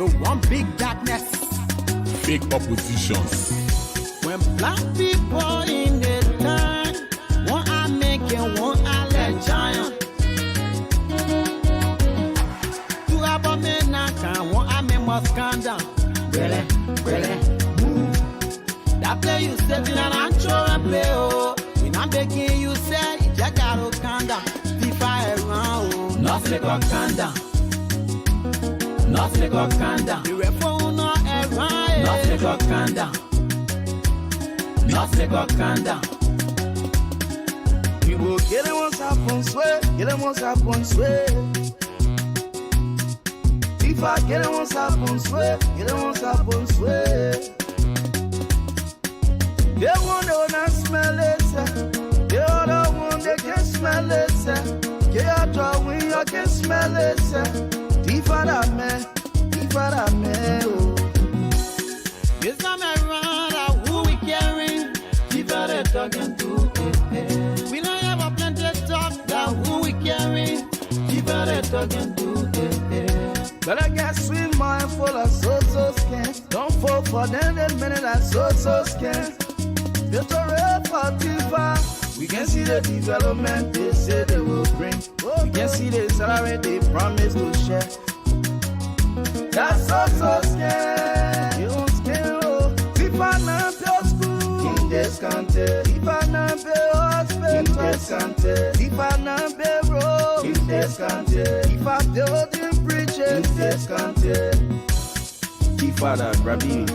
You want big darkness, fake oppositions. when black people in the time, one I make and one I let giant. Two abomination, one I make must calm down. Really, move. That play you said in an antro play, oh. When I'm begging you say, you just gotta calm down. FIFA around, oh. Nothing got calm down. Nothing got calm down. The reform not around. Nothing got calm down. Nothing got calm down. We will get it once upon sweat, get it once upon sweat. If I get it once upon sweat, get it once upon sweat. They want to not smell it, the other one they can smell it. Get out drawing, you can smell it. Tifara me, oh. This time around, who we carrying? Tifara talking to. We don't have a plenty of talk, that who we carrying? Tifara talking to. But I got sweet mind full of so skin. Don't fall for them, that minute I so skin. It's a real Tifa. We can see the development they say they will bring. We can see the salary they promise to share. That's so scared. You don't scare, oh. Tifa na pure school in this country. Tifa na pure hospital in this country. Tifa na pure road in this country. Tifa building bridges in this country. Tifa da brabi,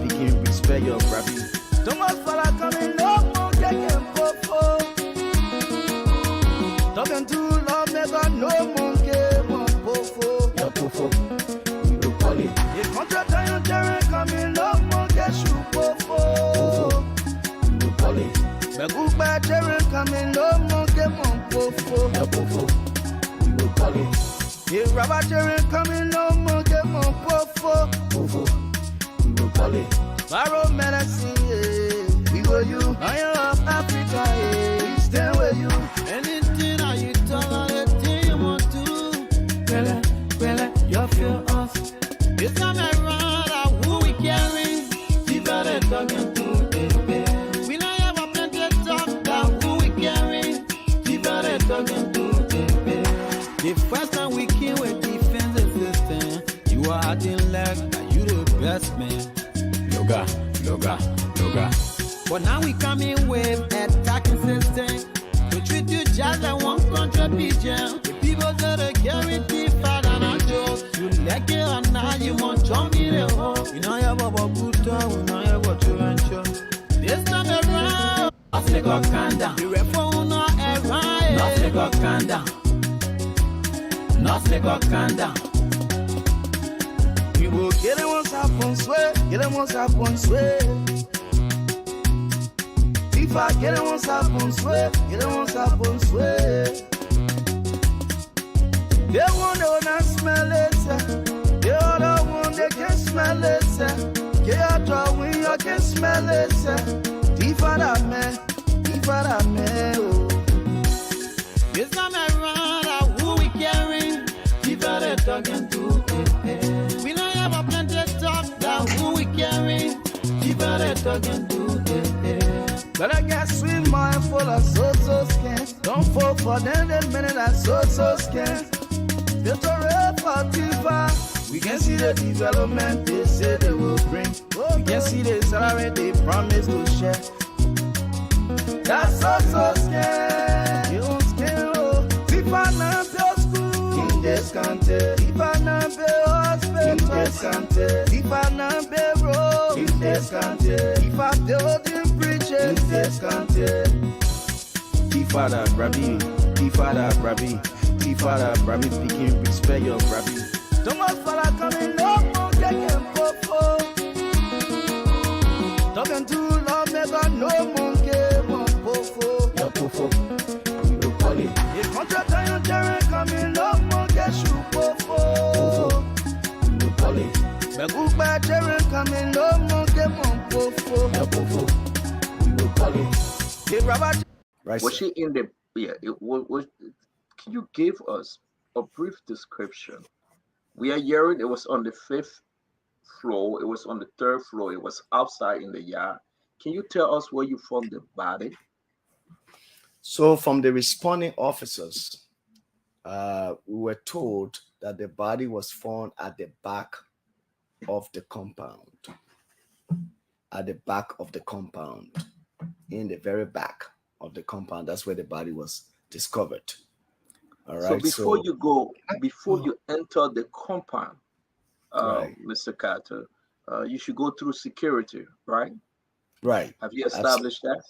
picking respect your brabi. Too much fella coming up, no getting fofo. Talking too long, never no monkey, mon fofo. Your fofo, we go call it. The contract on your coming up, monkey shoe fofo. We go call it. The good bad Jerry coming up, monkey mon fofo. Your fofo, we go call it. The rubber Jerry coming up, monkey mon fofo. Fofo, we go call it. Barrow medicine, yeah. We go you, Iron of Africa, yeah. We stand with you. Anything that you talk, anything you want to. Well, you feel us. This time around, who we carrying? Tifara talking to. We don't have a plenty of talk, that who we carrying? Tifara talking to. The first time we came with defensive system, you are acting like you the best man. Loga. But now we coming with attacking system. We treat you just like one contribution. The people that are guaranteed fat and a joke. You like it or not, you want to be the home. You know you have a good time, you know you have a children show. This time around, nothing got calm down. The reform not around. Nothing got calm down. Nothing got calm down. We will get it once upon sweat, get it once upon sweat. If I get it once upon sweat, get it once upon sweat. They want to not smell it, the other one they can smell it. Get out drawing, you can smell it. Tifara me, oh. This time around, who we carrying? Tifara talking to. We don't have a plenty of talk, that who we carrying? Tifara talking to. But I got sweet mind full of so skin. Don't fall for them, that minute I so skin. It's a real Tifa. We can see the development they say they will bring. We can see the salary they promise to share. That's so scared. You don't scare, oh. Tifa na pure school in this country. Tifa na pure hospital in this country. Tifa na pure road in this country. Tifa building bridges in this country. Tifara brabi, picking respect your brabi. Too much fella coming up, no getting fofo. Talking too long, never no monkey, mon fofo. Your fofo, we go call it. The contract on your coming up, monkey shoe fofo. We go call it. The good bad Jerry coming up, monkey mon fofo. Your fofo, we go call it. The rubber. Right. Was she in the? Yeah. It was. Can you give us a brief description We are hearing it was on the fifth floor, it was on the third floor, it was outside in the yard. Can you tell us where you found the body? So from the responding officers, we were told that the body was found at the back of the compound, at the back of the compound, in the very back of the compound. That's where the body was discovered. All So right. before So, you go, before you enter the compound, right, Mr. Carter, you should go through security, right? right. Have you Absolutely. established that?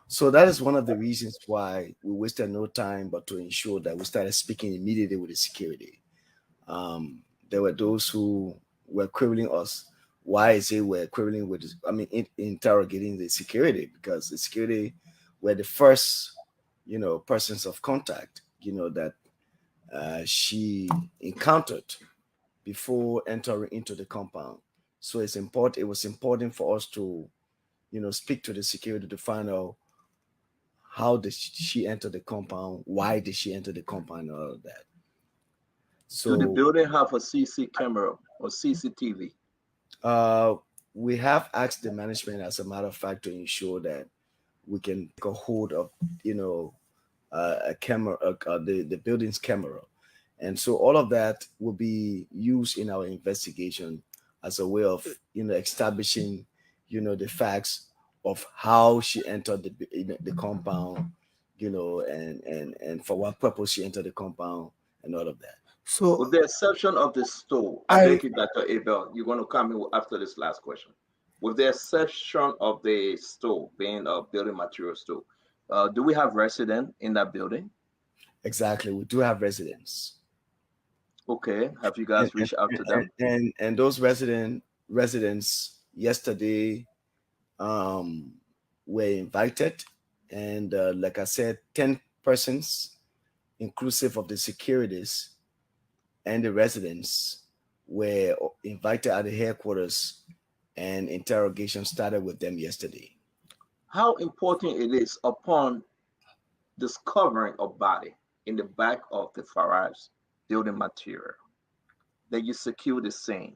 So that is one of the reasons why we wasted no time, but to ensure that we started speaking immediately with the security. There were those who were quibbling us. Why is it we're quibbling with? I mean, interrogating the security, because the security were the first, persons of contact, that she encountered before entering into the compound. So it's important. It was important for us to, speak to the security to find out how did she enter the compound, why did she enter the compound, and all of that. Do the So building have a CC camera or CCTV? uh, we have asked the management, as a matter of fact, to ensure that we can take a hold of, a camera, the building's camera, and so all of that will be used in our investigation as a way of, establishing, the facts of how she entered the compound, and for what purpose she entered the compound, and all of that. So With the exception of the store, I I beg you, Dr. Abel, you're going to come in after this last question. With the exception of the store being a building material store, do we have resident in that building? Exactly, we do have residents, Okay. Have you and guys and reached out to and, them? and, and those residents yesterday um, were invited, and like I said, 10 persons, inclusive of the securities and the residents, were invited at the headquarters, and interrogation started with them yesterday. How important it is upon discovering a body in the back of the Farage building material that you secure the scene,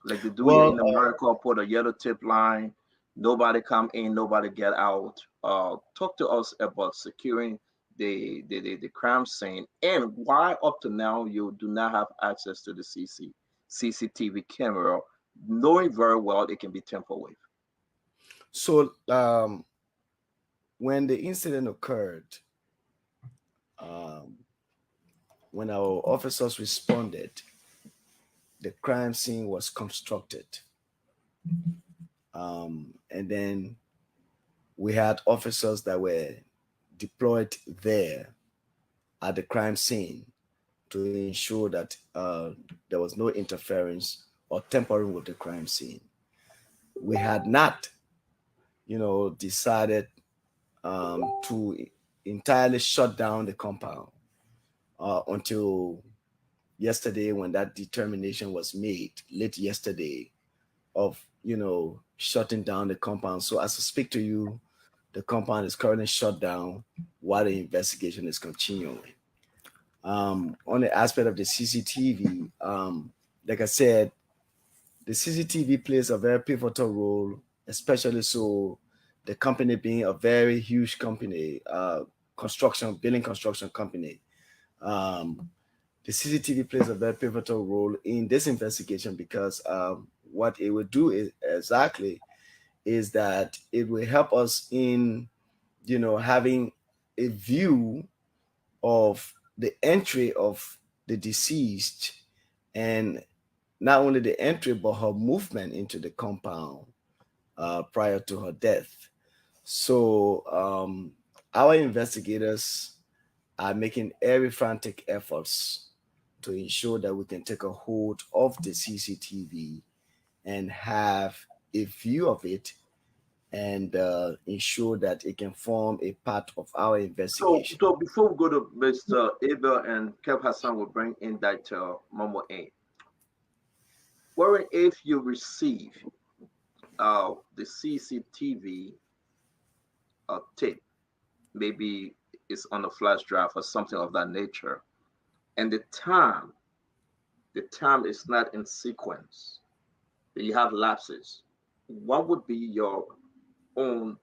like they do here Well, in America, put a yellow tape line, nobody come in, nobody get out. Talk to us about securing the crime scene and why up to now you do not have access to the CCTV camera, knowing very well it can be tampered with. so when the incident occurred, um, when our officers responded, the crime scene was constructed. And then we had officers that were deployed there at the crime scene to ensure that there was no interference or tampering with the crime scene. We had not, decided to entirely shut down the compound until yesterday, when that determination was made late yesterday, of shutting down the compound. So as I speak to you, the compound is currently shut down while the investigation is continuing. On the aspect of the CCTV, like I said, the CCTV plays a very pivotal role, especially so the company being a very huge company, building construction company. Um, the CCTV plays a very pivotal role in this investigation because what it will do is exactly is that it will help us in having a view of the entry of the deceased, and not only the entry but her movement into the compound prior to her death. So our investigators are making every frantic efforts to ensure that we can take a hold of the CCTV and have a view of it, and ensure that it can form a part of our So, investigation. so before we go to Mr. Abel and Kev Hassan will bring in that Momo A. Wherein if you receive the CCTV tape, maybe it's on a flash drive or something of that nature, and the time the time is not in sequence, you have lapses. What would be your own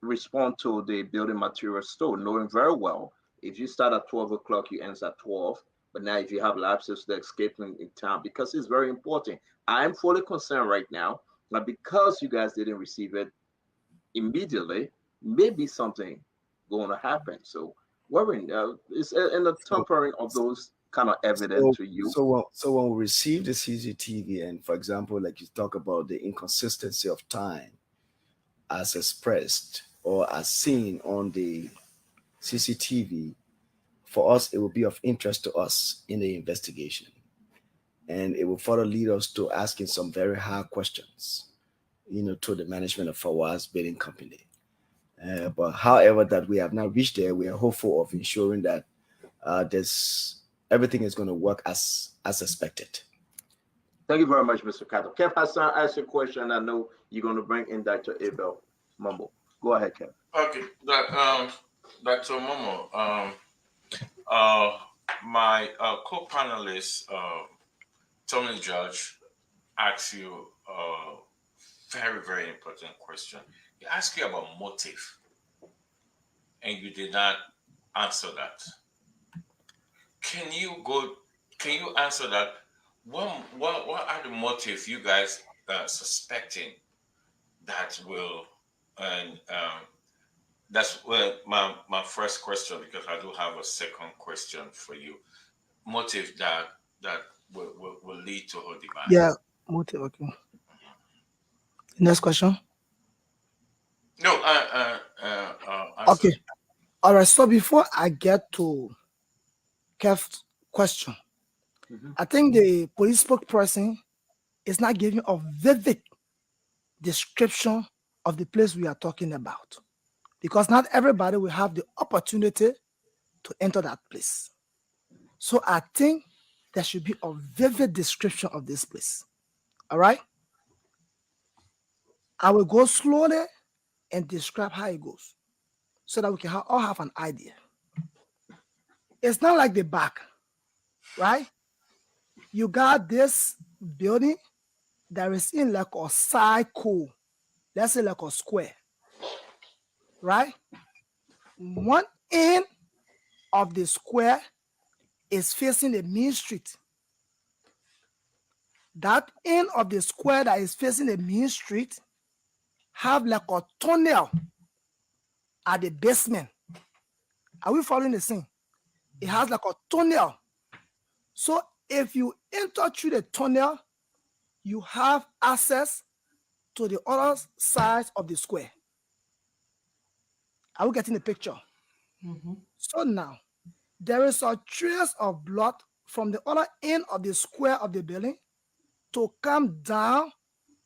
respond to the building material store, knowing very well if you start at 12 o'clock, you end at 12. But now, if you have lapses, the escaping in time, because it's very important. I'm fully concerned right now that because you guys didn't receive it immediately, maybe something going to happen. So, worrying is in the tampering of those kind of evidence to you. So when we receive the CCTV, and for example, like you talk about the inconsistency of time as expressed or as seen on the CCTV, for us, it will be of interest to us in the investigation. And it will further lead us to asking some very hard questions, to the management of our bidding company. But however, that we have not reached there, we are hopeful of ensuring that everything is going to work as expected. Thank you very much, Mr. Kato. Kev Hassan asked a question. I know you're going to bring in Dr. Abel Mumbo. Go ahead, Kev. Okay, Dr. Momo, my co-panelist, Tony Judge, asked you a very, very important question. He asked you about motive, and you did not answer that. Can you answer that? What are the motives you guys suspecting that will, and that's my first question, because I do have a second question for you. Motive that will lead to her demise. Yeah, motive. Okay. Next question. No. Okay. All right. So before I get to Kev's question, I think the police spokesperson is not giving a vivid description of the place we are talking about, because not everybody will have the opportunity to enter that place. So I think there should be a vivid description of this place. All right? I will go slowly and describe how it goes so that we can all have an idea. It's not like the back, right? You got this building that is in like a cycle, let's say like a square, right? One end of the square is facing the main street. That end of the square that is facing the main street have like a tunnel at the basement. Are we following the scene? It has like a tunnel. So if you enter through the tunnel, you have access to the other side of the square. Are we getting the picture? So now, there is a trace of blood from the other end of the square of the building to come down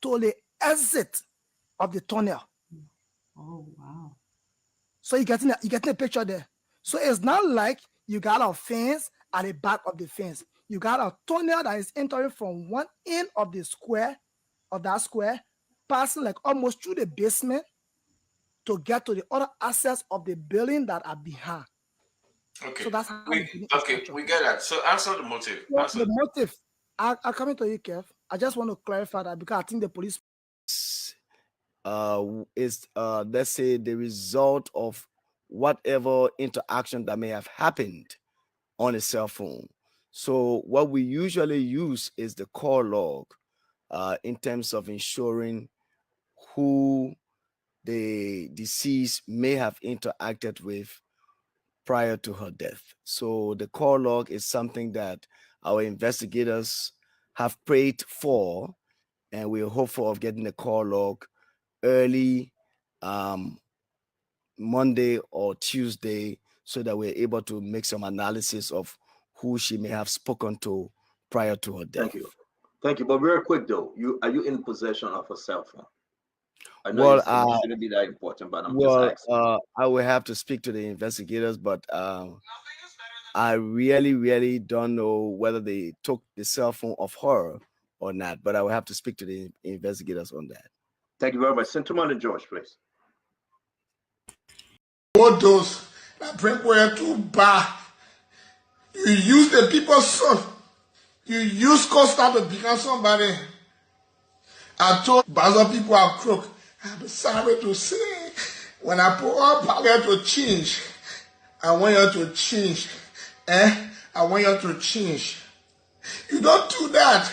to the exit of the tunnel. Oh, wow. So you getting the picture there. So it's not like you got a fence at the back of the fence. You got a tunnel that is entering from one end of the square, of that square, passing like almost through the basement to get to the other access of the building that are behind. Okay. So that's how we get that. So answer the motive. So the motive. I'll come into you, Kev. I just want to clarify that because I think the police is let's say the result of whatever interaction that may have happened on a cell phone. So what we usually use is the call log in terms of ensuring who the deceased may have interacted with prior to her death. So the call log is something that our investigators have prayed for, and we're hopeful of getting the call log early Monday or Tuesday, so that we're able to make some analysis of who she may have spoken to prior to her death. Thank you. But very quick though, are you in possession of a cell phone? I know it shouldn't be that important, but I'm just asking. I will have to speak to the investigators, but I really don't know whether they took the cell phone of her or not, but I will have to speak to the investigators on that. Thank you very much. Gentleman and George, please. What those that bring where to bar You use the people's son. You use Costa to become somebody. I told Baza people are crook. I'm sorry to say, when I put all power to change, I want you to change. I want you to change. You don't do that.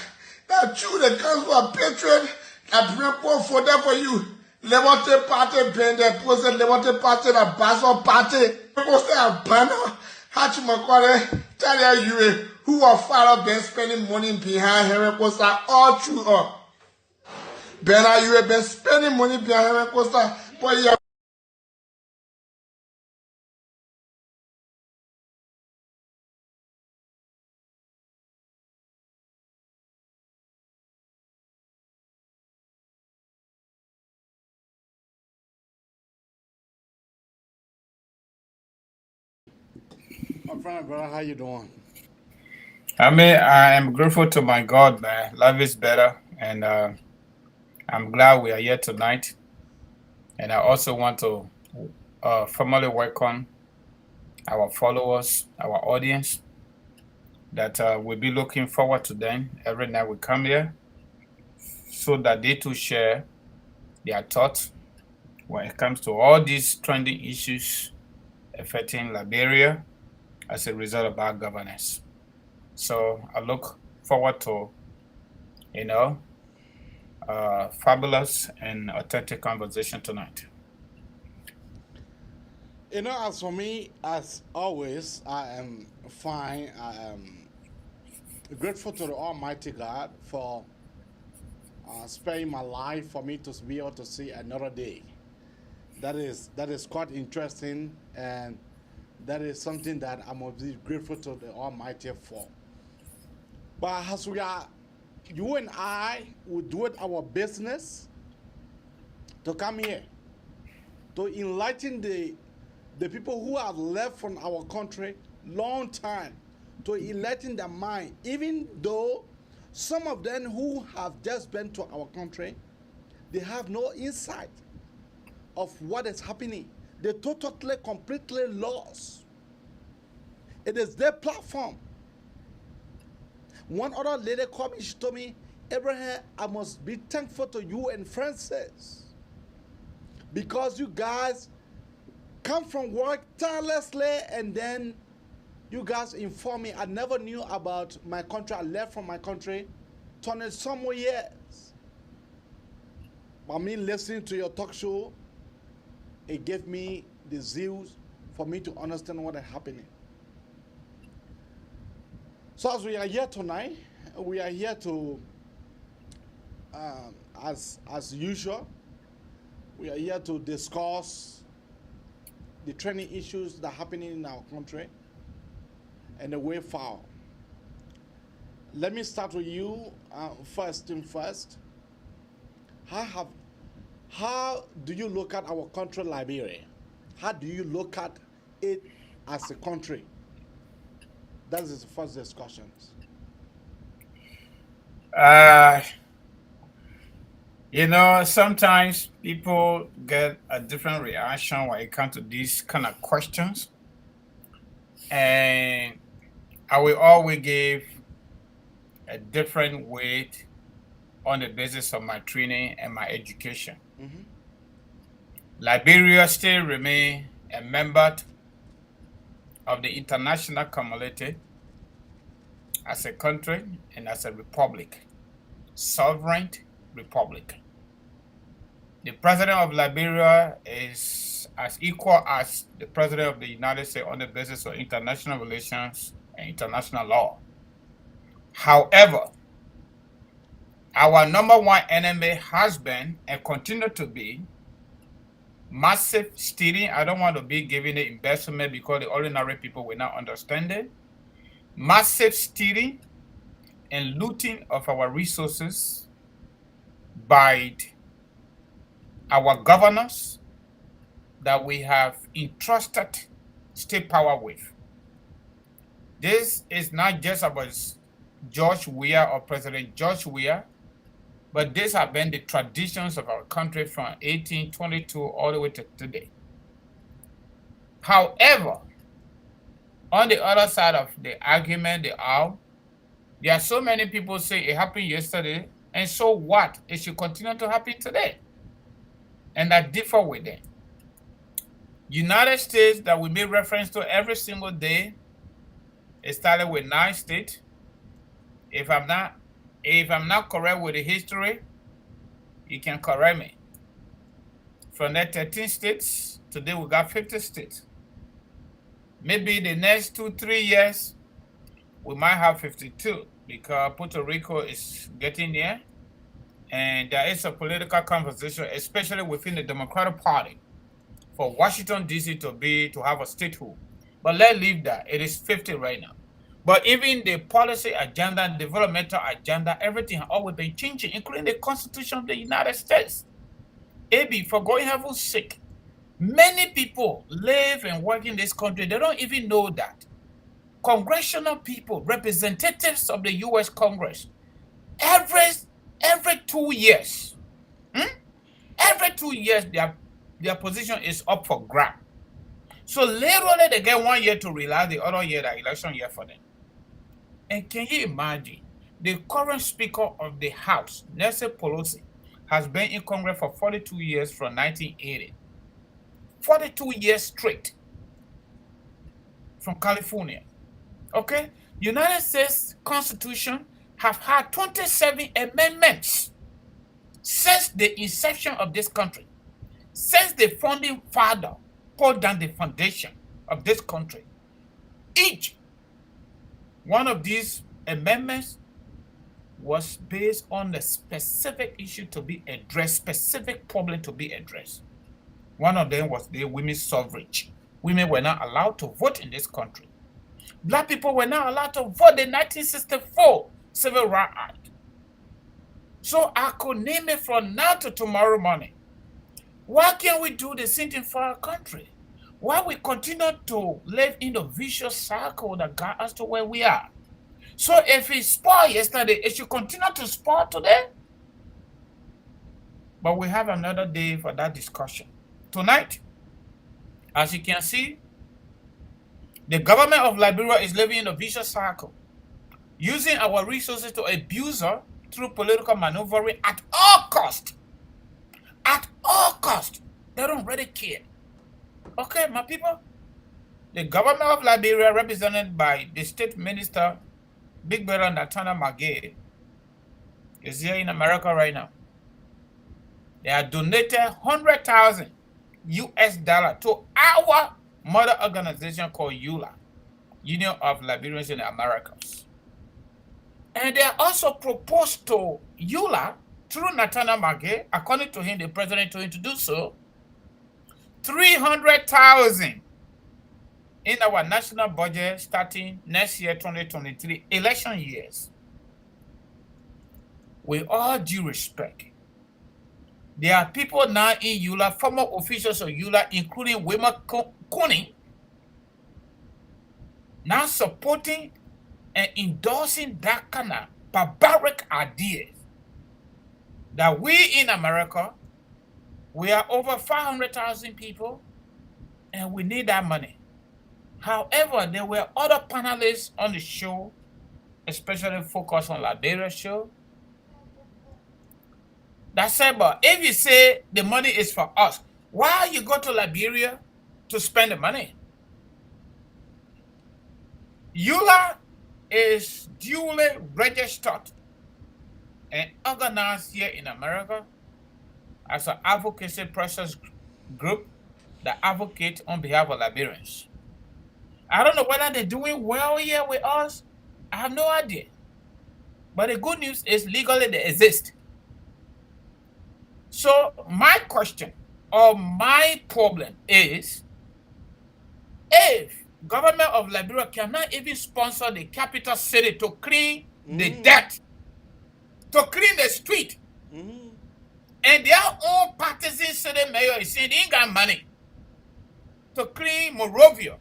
That you, the council of patriot, that bring for that for you. Liberty Party, bring the post Liberty Party, the Baza Party. Post a banner. Hachimakore, tell you who are far up been spending money behind Henry Costa all through up. Bernard, you have been spending money behind Henry Costa, but you have My friend, brother, how you doing? I mean, I am grateful to my God, man. Life is better, and I'm glad we are here tonight. And I also want to formally welcome our followers, our audience, that we'll be looking forward to them every night we come here, so that they too share their thoughts when it comes to all these trending issues affecting Liberia as a result of bad governance. So I look forward to, fabulous and authentic conversation tonight. As for me, as always, I am fine. I am grateful to the Almighty God for sparing my life for me to be able to see another day. That is quite interesting, and that is something that I'm grateful to the Almighty for. But as we are, you and I will do it our business to come here to enlighten the people who have left from our country long time, to enlighten their mind, even though some of them who have just been to our country, they have no insight of what is happening. They're totally, completely lost. It is their platform. One other lady called me, she told me, Abraham, I must be thankful to you and Francis, because you guys come from work tirelessly, and then you guys inform me. I never knew about my country. I left from my country 20 some more years. By me listening to your talk show, it gave me the zeal for me to understand what is happening. So as we are here tonight, we are here to, as usual, we are here to discuss the trending issues that are happening in our country and the way forward. Let me start with you. First thing first, how do you look at our country, Liberia? How do you look at it as a country? That is the first discussions. Sometimes people get a different reaction when it comes to these kind of questions. And I will always give a different weight on the basis of my training and my education. Mm-hmm. Liberia still remains a member of the international community as a country and as a republic, sovereign republic. The president of Liberia is as equal as the president of the United States on the basis of international relations and international law. However, our number one enemy has been and continue to be massive stealing. I don't want to be giving the investment because the ordinary people will not understand it. Massive stealing and looting of our resources by our governors that we have entrusted state power with. This is not just about George Weah or President George Weah, but these have been the traditions of our country from 1822 all the way to today. However, On the other side of the argument, there are so many people say it happened yesterday, and so what? It should continue to happen today. And I differ with them. United States that we make reference to every single day, it started with 9 states. If I'm not correct with the history, you can correct me. From that 13 states, today we got 50 states. Maybe the next 2-3 years, we might have 52 because Puerto Rico is getting there. And there is a political conversation, especially within the Democratic Party, for Washington, D.C. to have a statehood. But let's leave that. It is 50 right now. But even the policy agenda, developmental agenda, everything has always been changing, including the Constitution of the United States. AB, for going heaven's sake, many people live and work in this country. They don't even know that. Congressional people, representatives of the U.S. Congress, every 2 years, every 2 years, their position is up for grab. So literally, they get 1 year to realize the other year, the election year for them. And can you imagine, the current Speaker of the House, Nancy Pelosi, has been in Congress for 42 years from 1980. 42 years straight from California. Okay? United States Constitution have had 27 amendments since the inception of this country. Since the founding father put down the foundation of this country. Each one of these amendments was based on the specific issue to be addressed, specific problem to be addressed. One of them was the women's suffrage. Women were not allowed to vote in this country. Black people were not allowed to vote in 1964 Civil Rights Act. So I could name it from now to tomorrow morning. Why can't we do the same thing for our country? Why we continue to live in the vicious cycle that got us to where we are? So if it spoiled yesterday, it should continue to spoil today. But we have another day for that discussion. Tonight, as you can see, the government of Liberia is living in a vicious cycle, using our resources to abuse her through political maneuvering at all cost. At all cost. They don't really care. Okay, my people? The government of Liberia, represented by the state minister, Big Brother Natana Magay, is here in America right now. They have donated $100,000 to our mother organization called ULAA, Union of Liberians in the Americas. And they also proposed to ULAA, through Natana Magay, according to him, the president told him to do so, $300,000 in our national budget starting next year, 2023, election years. With all due respect, there are people now in ULAA, former officials of ULAA, including Wilma Cooney, now supporting and endorsing that kind of barbaric ideas that we in America, we are over 500,000 people and we need that money. However, there were other panelists on the show, especially focused on Liberia show, that said, but if you say the money is for us, why you go to Liberia to spend the money? ULAA is duly registered and organized here in America as an advocacy process group that advocate on behalf of Liberians. I don't know whether they're doing well here with us. I have no idea. But the good news is legally they exist. So my question or my problem is, if government of Liberia cannot even sponsor the capital city to clean the dirt, to clean the street, and their own partisan city mayor is saying they ain't got money to clean Morovia,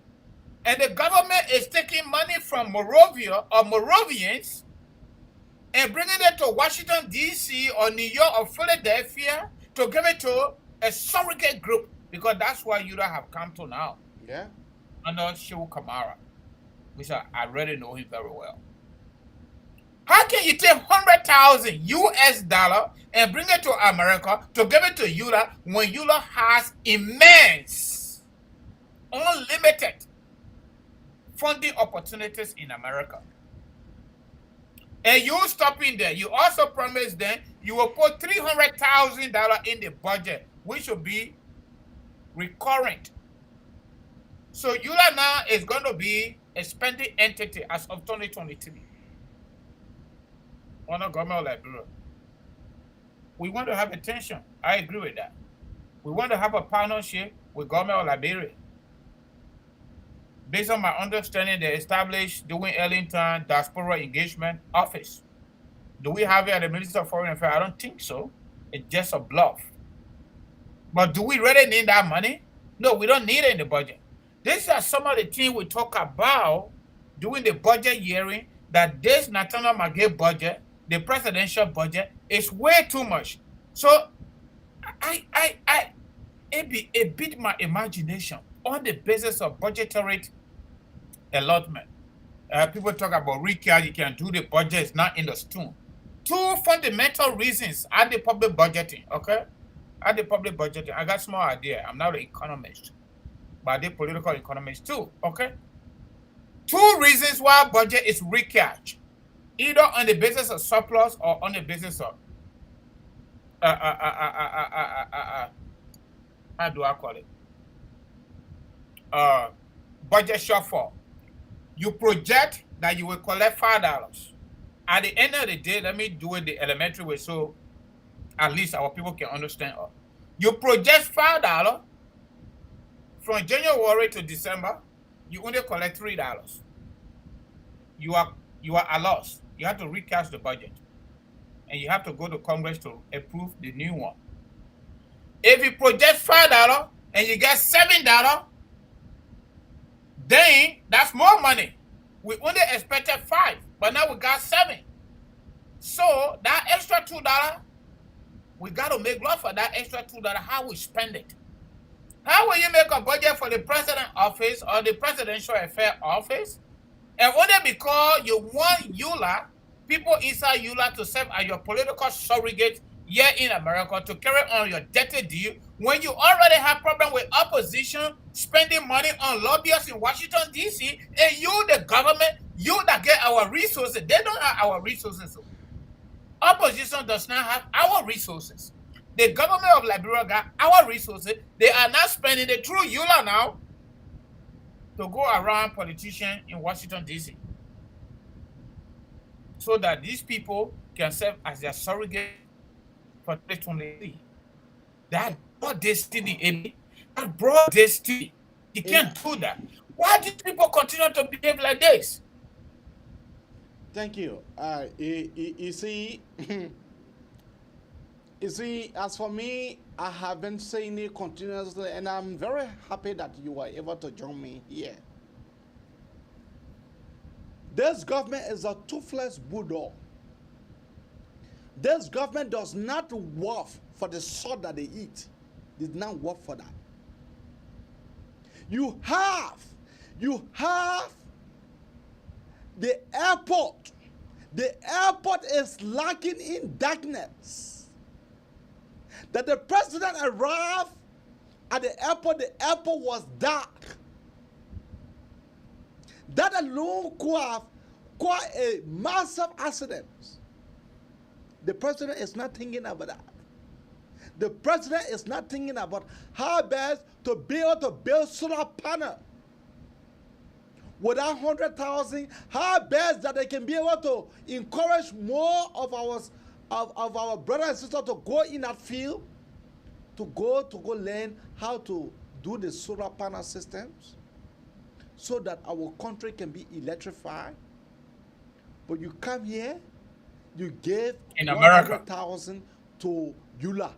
and the government is taking money from Morovia or Moravians and bringing it to Washington, D.C. or New York or Philadelphia to give it to a surrogate group, because that's why ULAA have come to now. Yeah. Under Shehu Kamara. which I already know him very well. How can you take 100,000 US dollar and bring it to America to give it to ULAA when ULAA has immense, unlimited funding opportunities in America? And you stopping there. You also promised them you will put $300,000 in the budget, which will be recurrent. So ULAA now is going to be a spending entity as of 2023. On a government of Liberia. We want to have attention. I agree with that. We want to have a partnership with government of Liberia. Based on my understanding, they established doing Ellington Diaspora Engagement Office. Do we have it at the Ministry of Foreign Affairs? I don't think so. It's just a bluff. But do we really need that money? No, we don't need it in the budget. These are some of the things we talk about during the budget hearing, that this national market budget, the presidential budget, is way too much. So it beat my imagination on the basis of budgetary allotment. People talk about recap, you can do the budget, it's not in the stone. Two fundamental reasons at the public budgeting, okay? At the public budgeting, I got small idea. I'm not an economist, but I did political economist too, okay? Two reasons why budget is recap. Either on the basis of surplus or on the basis of how do I call it? Budget shortfall. You project that you will collect $5. At the end of the day, let me do it the elementary way so at least our people can understand. You project $5 from January to December, you only collect $3. You are at loss. You have to recast the budget. And you have to go to Congress to approve the new one. If you project $5 and you get $7, then that's more money. We only expected $5, but now we got $7. So that extra $2, we got to make love for that extra $2, how we spend it. How will you make a budget for the president office or the presidential affairs office? And only because you want ULAA, people inside ULAA to serve as your political surrogate here in America to carry on your dirty deal when you already have problem with opposition spending money on lobbyists in Washington, D.C., and you, the government, you that get our resources, they don't have our resources. Opposition does not have our resources. The government of Liberia got our resources. They are not spending it through ULAA now to go around politicians in Washington, D.C. so that these people can serve as their surrogate for 2023. That broad destiny, Amy. That broad destiny. You can't do that. Why do people continue to behave like this? Thank you. You see, you see, as for me, I have been saying it continuously, and I'm very happy that you were able to join me here. This government is a toothless bulldog. This government does not work for the salt that they eat. It does not work for that. You have the airport. The airport is lacking in darkness. That the president arrived at the airport was dark. That alone could have caused a massive accident. The president is not thinking about that. The president is not thinking about how best to be able to build solar panel. Without 100,000, how best that they can be able to encourage more of our brothers and sisters to go in that field, to go learn how to do the solar panel systems, so that our country can be electrified. But you come here, you gave 100,000 to ULAA.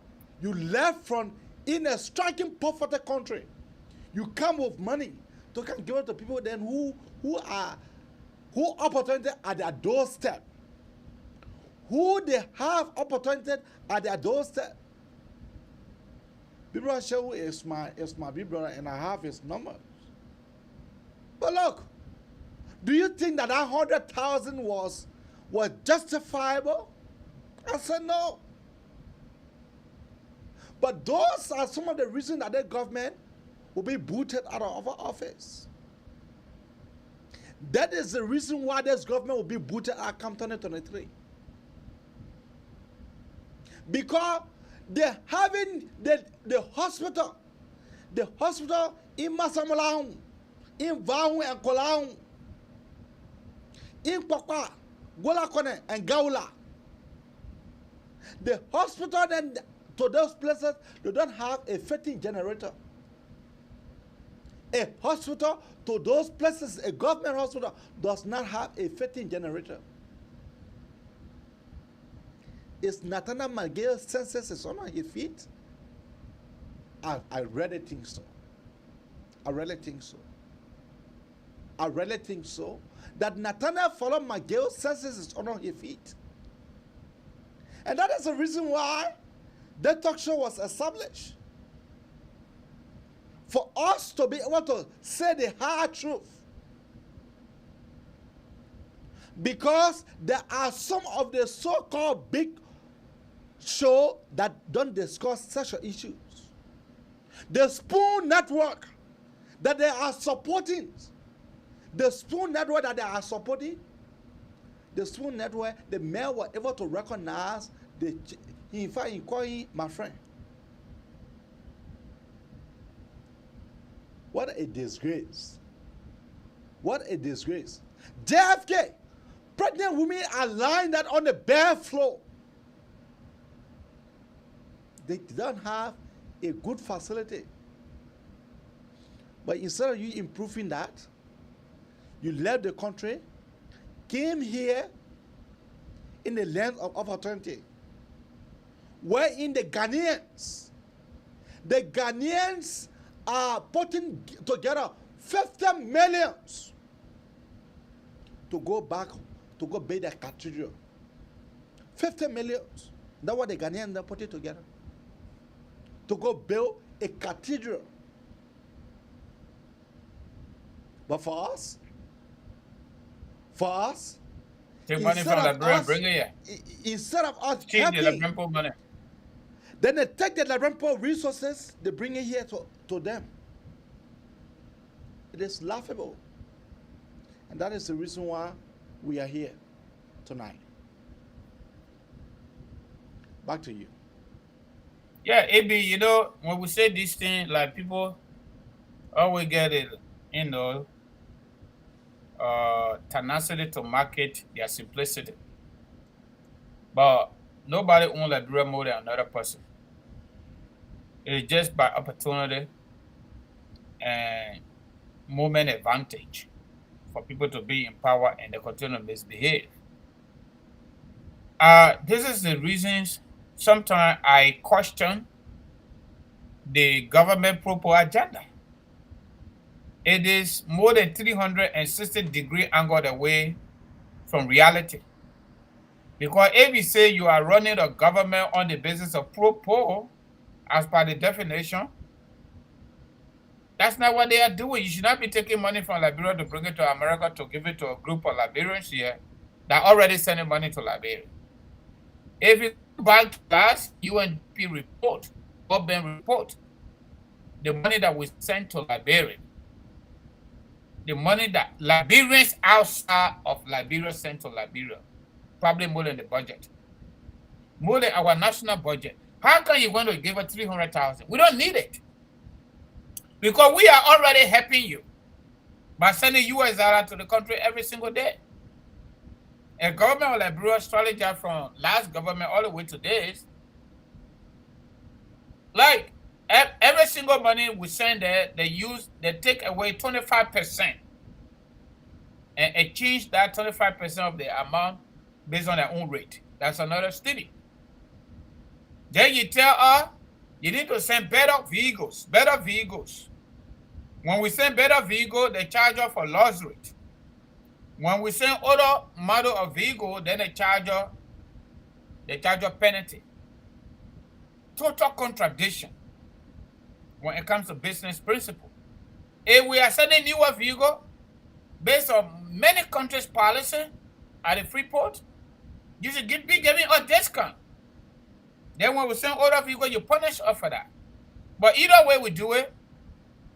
You left from in a striking poverty country. You come with money to can give it to people then who opportunity at their doorstep. Who they have opportunity at their doorstep. Big brother Shehu is my big brother, and I have his numbers. But look, Do you think that 100,000 was justifiable? I said no. But those are some of the reasons that the government will be booted out of office. That is the reason why this government will be booted out come 2023. Because they're having the hospital in Masamalaun, in Vahu and Kolaun, in Papa, Golakone and Gaula. The hospital then to those places, they don't have a fitting generator. A hospital to those places, a government hospital, does not have a fitting generator. Is Nathaniel Margale's census is on his feet? I really think so. I really think so. I really think so. That Nathaniel followed Margale's census is on his feet. And that is the reason why the talk show was established. For us to be able to say the hard truth. Because there are some of the so-called big shows that don't discuss such issues. The Spoon Network that they are supporting, the Spoon Network that they are supporting, the Spoon Network, the mayor was able to recognize in fact, he called him my friend. What a disgrace. What a disgrace. JFK, pregnant women are lying that on the bare floor. They don't have a good facility. But instead of you improving that, you left the country, came here in the land of opportunity, wherein the Ghanaians are putting together 50 millions to go back, to go build a cathedral. 50 millions. That's what the Ghanaians are putting together. To go build a cathedral. But for us, take money from Liberia, bring it here. Instead of us Change helping, the Liberian People money. then they take the Liberian People resources, they bring it here to them. It is laughable. And that is the reason why we are here tonight. Back to you. Yeah, AB, you know, when we say these things, like people always get it, you know, tenacity to market their simplicity. But nobody owns Liberia more than another person. It is just by opportunity and moment advantage for people to be in power and they continue to misbehave. This is the reasons sometimes I question the government proper agenda. It is more than 360-degree angle away from reality. Because if you say you are running a government on the basis of pro-poor, as per the definition, that's not what they are doing. You should not be taking money from Liberia to bring it to America to give it to a group of Liberians here that already sending money to Liberia. If you go back to last UNP report, government report, the money that we sent to Liberia, the money that Liberians outside of Liberia sent to Liberia, probably more than the budget, more than our national budget. How can you going to give us 300,000? We don't need it. Because we are already helping you by sending US dollar to the country every single day. A government of Liberia strategy from last government all the way to this, like every single money we send there, they take away 25% and exchange that 25% of the amount based on their own rate. That's another study. Then you tell us you need to send better vehicles. When we send better vehicle, they charge us for loss rate. When we send other model of vehicle, then they charge us penalty. Total contradiction when it comes to business principle. If we are sending newer vehicle, based on many countries' policy at the free port, you should be giving a discount. Then when we send other people, you punish us for that. But either way we do it,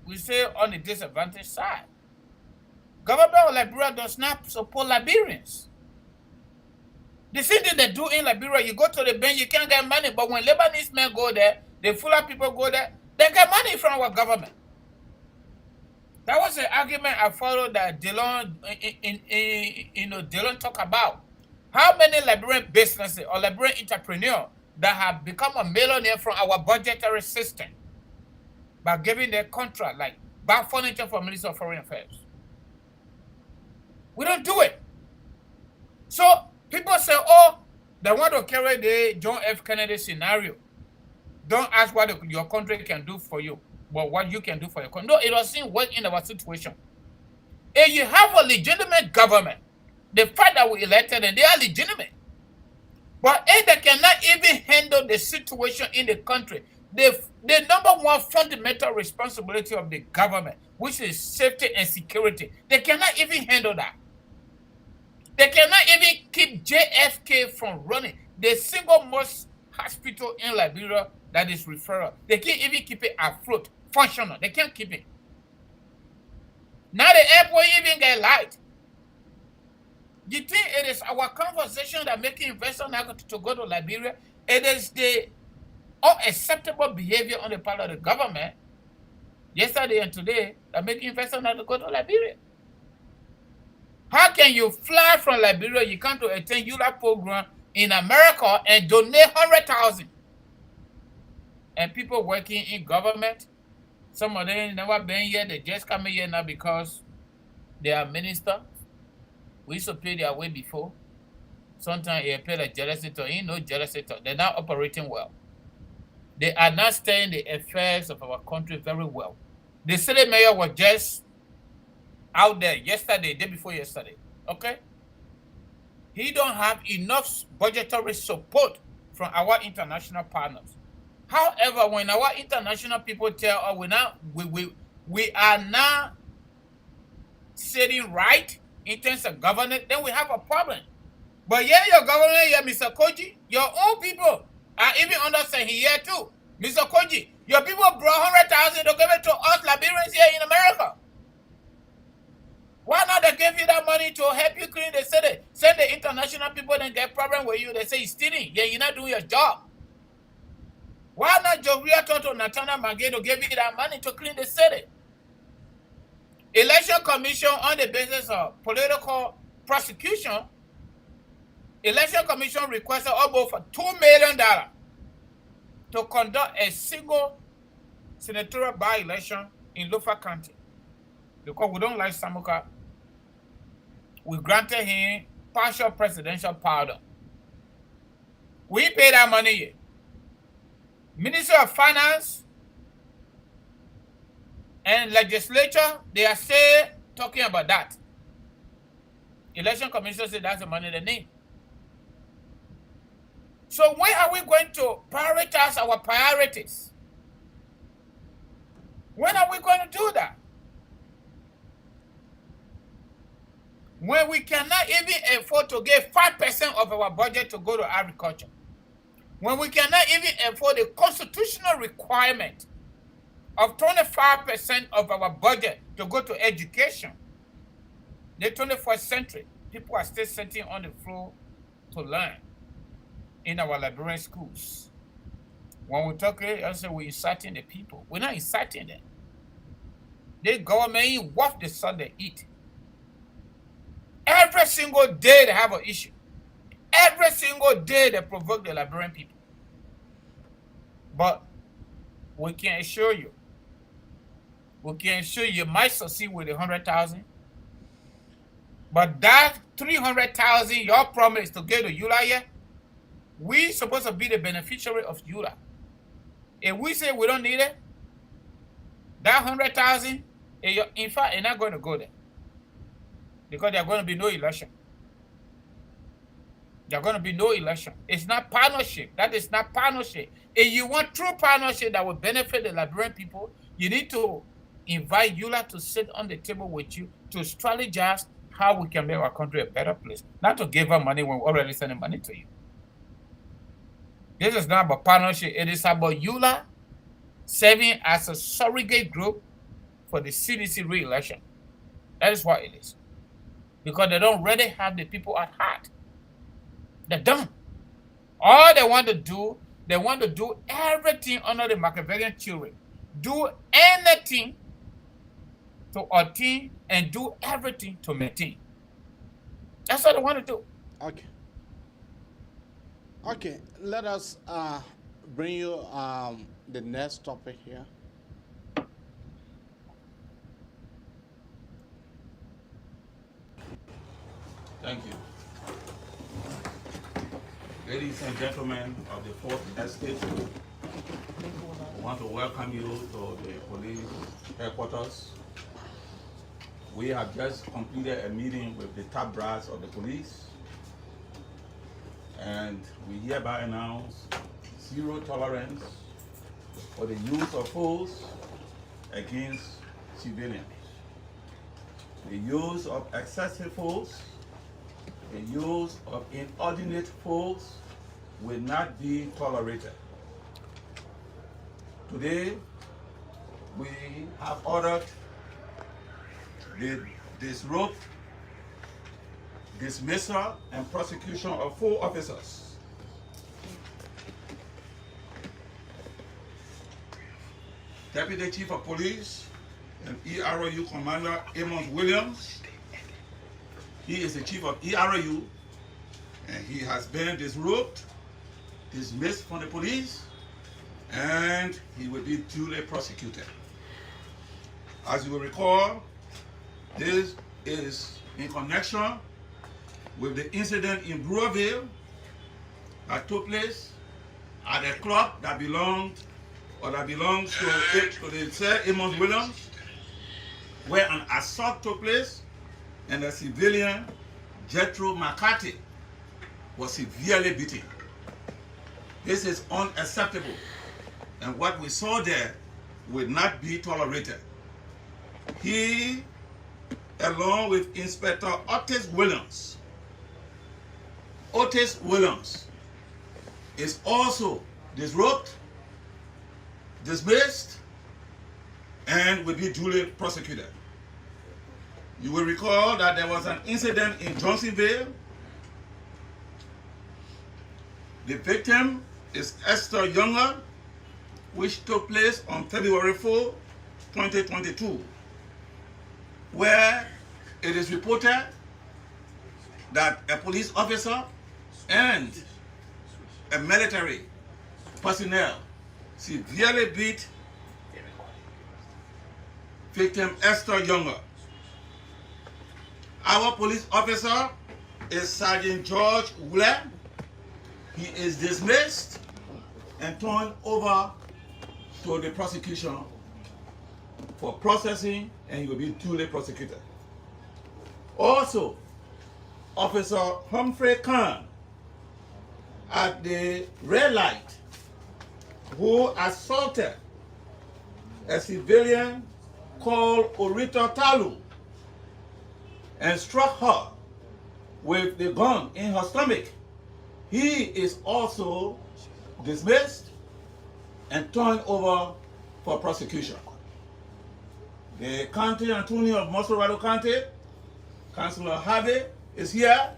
we stay on the disadvantaged side. Government of Liberia does not support Liberians. The same thing they do in Liberia, you go to the bank, you can't get money. But when Lebanese men go there, the Fulani people go there, they get money from our government. That was the argument I followed that Dillon talk about. How many Liberian businesses or Liberian entrepreneurs that have become a millionaire from our budgetary system by giving their contract, like buy furniture for Minister of Foreign Affairs? We don't do it. So people say, oh, they want to carry the John F. Kennedy scenario. Don't ask what your country can do for you, but what you can do for your country. No, it doesn't work in our situation. If you have a legitimate government, the fact that we elected them, they are legitimate. But if they cannot even handle the situation in the country, the number one fundamental responsibility of the government, which is safety and security, they cannot even handle that. They cannot even keep JFK from running, the single most hospital in Liberia that is referral. They can't even keep it afloat, functional. They can't keep it. Now the airport even get light. You think it is our conversation that making investors not to go to Liberia? It is the unacceptable behavior on the part of the government yesterday and today that making investors not to go to Liberia. How can you fly from Liberia, you come to attend ULAA program in America and donate 100,000? And people working in government, some of them never been here, they just come here now because they are minister. We used to pay their way before. Sometimes they pay the jealousy to, no jealousy to. They're not operating well. They are not studying the affairs of our country very well. The city mayor was just out there yesterday, day before yesterday, okay? He don't have enough budgetary support from our international partners. However, when our international people tell us we are now sitting right in terms of governance, then we have a problem. But yeah, your government here, Mr. Koji, your own people are even understanding here too. Mr. Koji, your people brought 100,000 to give it to us Liberians here in America. Why not they give you that money to help you clean the city? Send the international people and get problem with you. They say you're stealing. Yeah, you're not doing your job. Why not Jovia Toto Natana Magedo give you that money to clean the city? Election Commission on the basis of political prosecution, Election Commission requested almost for $2 million to conduct a single senatorial by-election in Lofa County. Because we don't like Samuka, we granted him partial presidential pardon. We pay that money here. Minister of Finance and legislature, they are still talking about that. Election Commission said that's the money they need. So when are we going to prioritize our priorities? When are we going to do that? When we cannot even afford to give 5% of our budget to go to agriculture. When we cannot even afford the constitutional requirement of 25% of our budget to go to education. The 21st century, people are still sitting on the floor to learn in our Liberian schools. When we talk, I say we're inciting the people. We're not inciting them. The government ain't what the sun they eat. Every single day they have an issue. Every single day they provoke the Liberian people. But we can assure you, you might succeed with 100,000. But that 300,000 your promise to get to ULAA, we supposed to be the beneficiary of ULAA. If we say we don't need it, that 100,000, in fact, it's not going to go there. Because there's going to be no election. There's going to be no election. It's not partnership. That is not partnership. If you want true partnership that will benefit the Liberian people, you need to invite ULAA to sit on the table with you to strategize how we can make our country a better place. Not to give her money when we're already sending money to you. This is not about partnership. It is about ULAA serving as a surrogate group for the CDC re-election. That is what it is. Because they don't really have the people at heart. They're done. All they want to do everything under the Machiavellian theory. Do anything to attain and do everything to maintain. That's what they want to do. Okay. Okay, let us bring you the next topic here. Thank you. Ladies and gentlemen of the 4th Estate, I want to welcome you to the police headquarters. We have just completed a meeting with the top brass of the police, and we hereby announce zero tolerance for the use of force against civilians. The use of excessive force, the use of inordinate force will not be tolerated. Today, we have ordered the disrobe, dismissal, and prosecution of 4 officers. Deputy Chief of Police and EROU Commander Amos Williams. He is the Chief of EROU, and he has been disrobed, dismissed from the police, and he will be duly prosecuted. As you will recall, this is in connection with the incident in Brewerville that took place at a club that belongs to the Sir Amos Williams, where an assault took place and a civilian, Jethro McCarthy, was severely beaten. This is unacceptable, and what we saw there will not be tolerated. He, along with Inspector Otis Williams, is also disrobed, dismissed, and will be duly prosecuted. You will recall that there was an incident in Johnsonville. The victim is Esther Younger, which took place on February 4, 2022, where it is reported that a police officer and a military personnel severely beat victim Esther Younger. Our police officer is Sergeant George Wheeler. He is dismissed and turned over to the prosecution for processing, and he will be duly prosecuted. Also, Officer Humphrey Khan at the red light, who assaulted a civilian called Orita Talu and struck her with the gun in her stomach. He is also dismissed and turned over for prosecution. The county attorney of Mosorado County, Councilor Harvey, is here.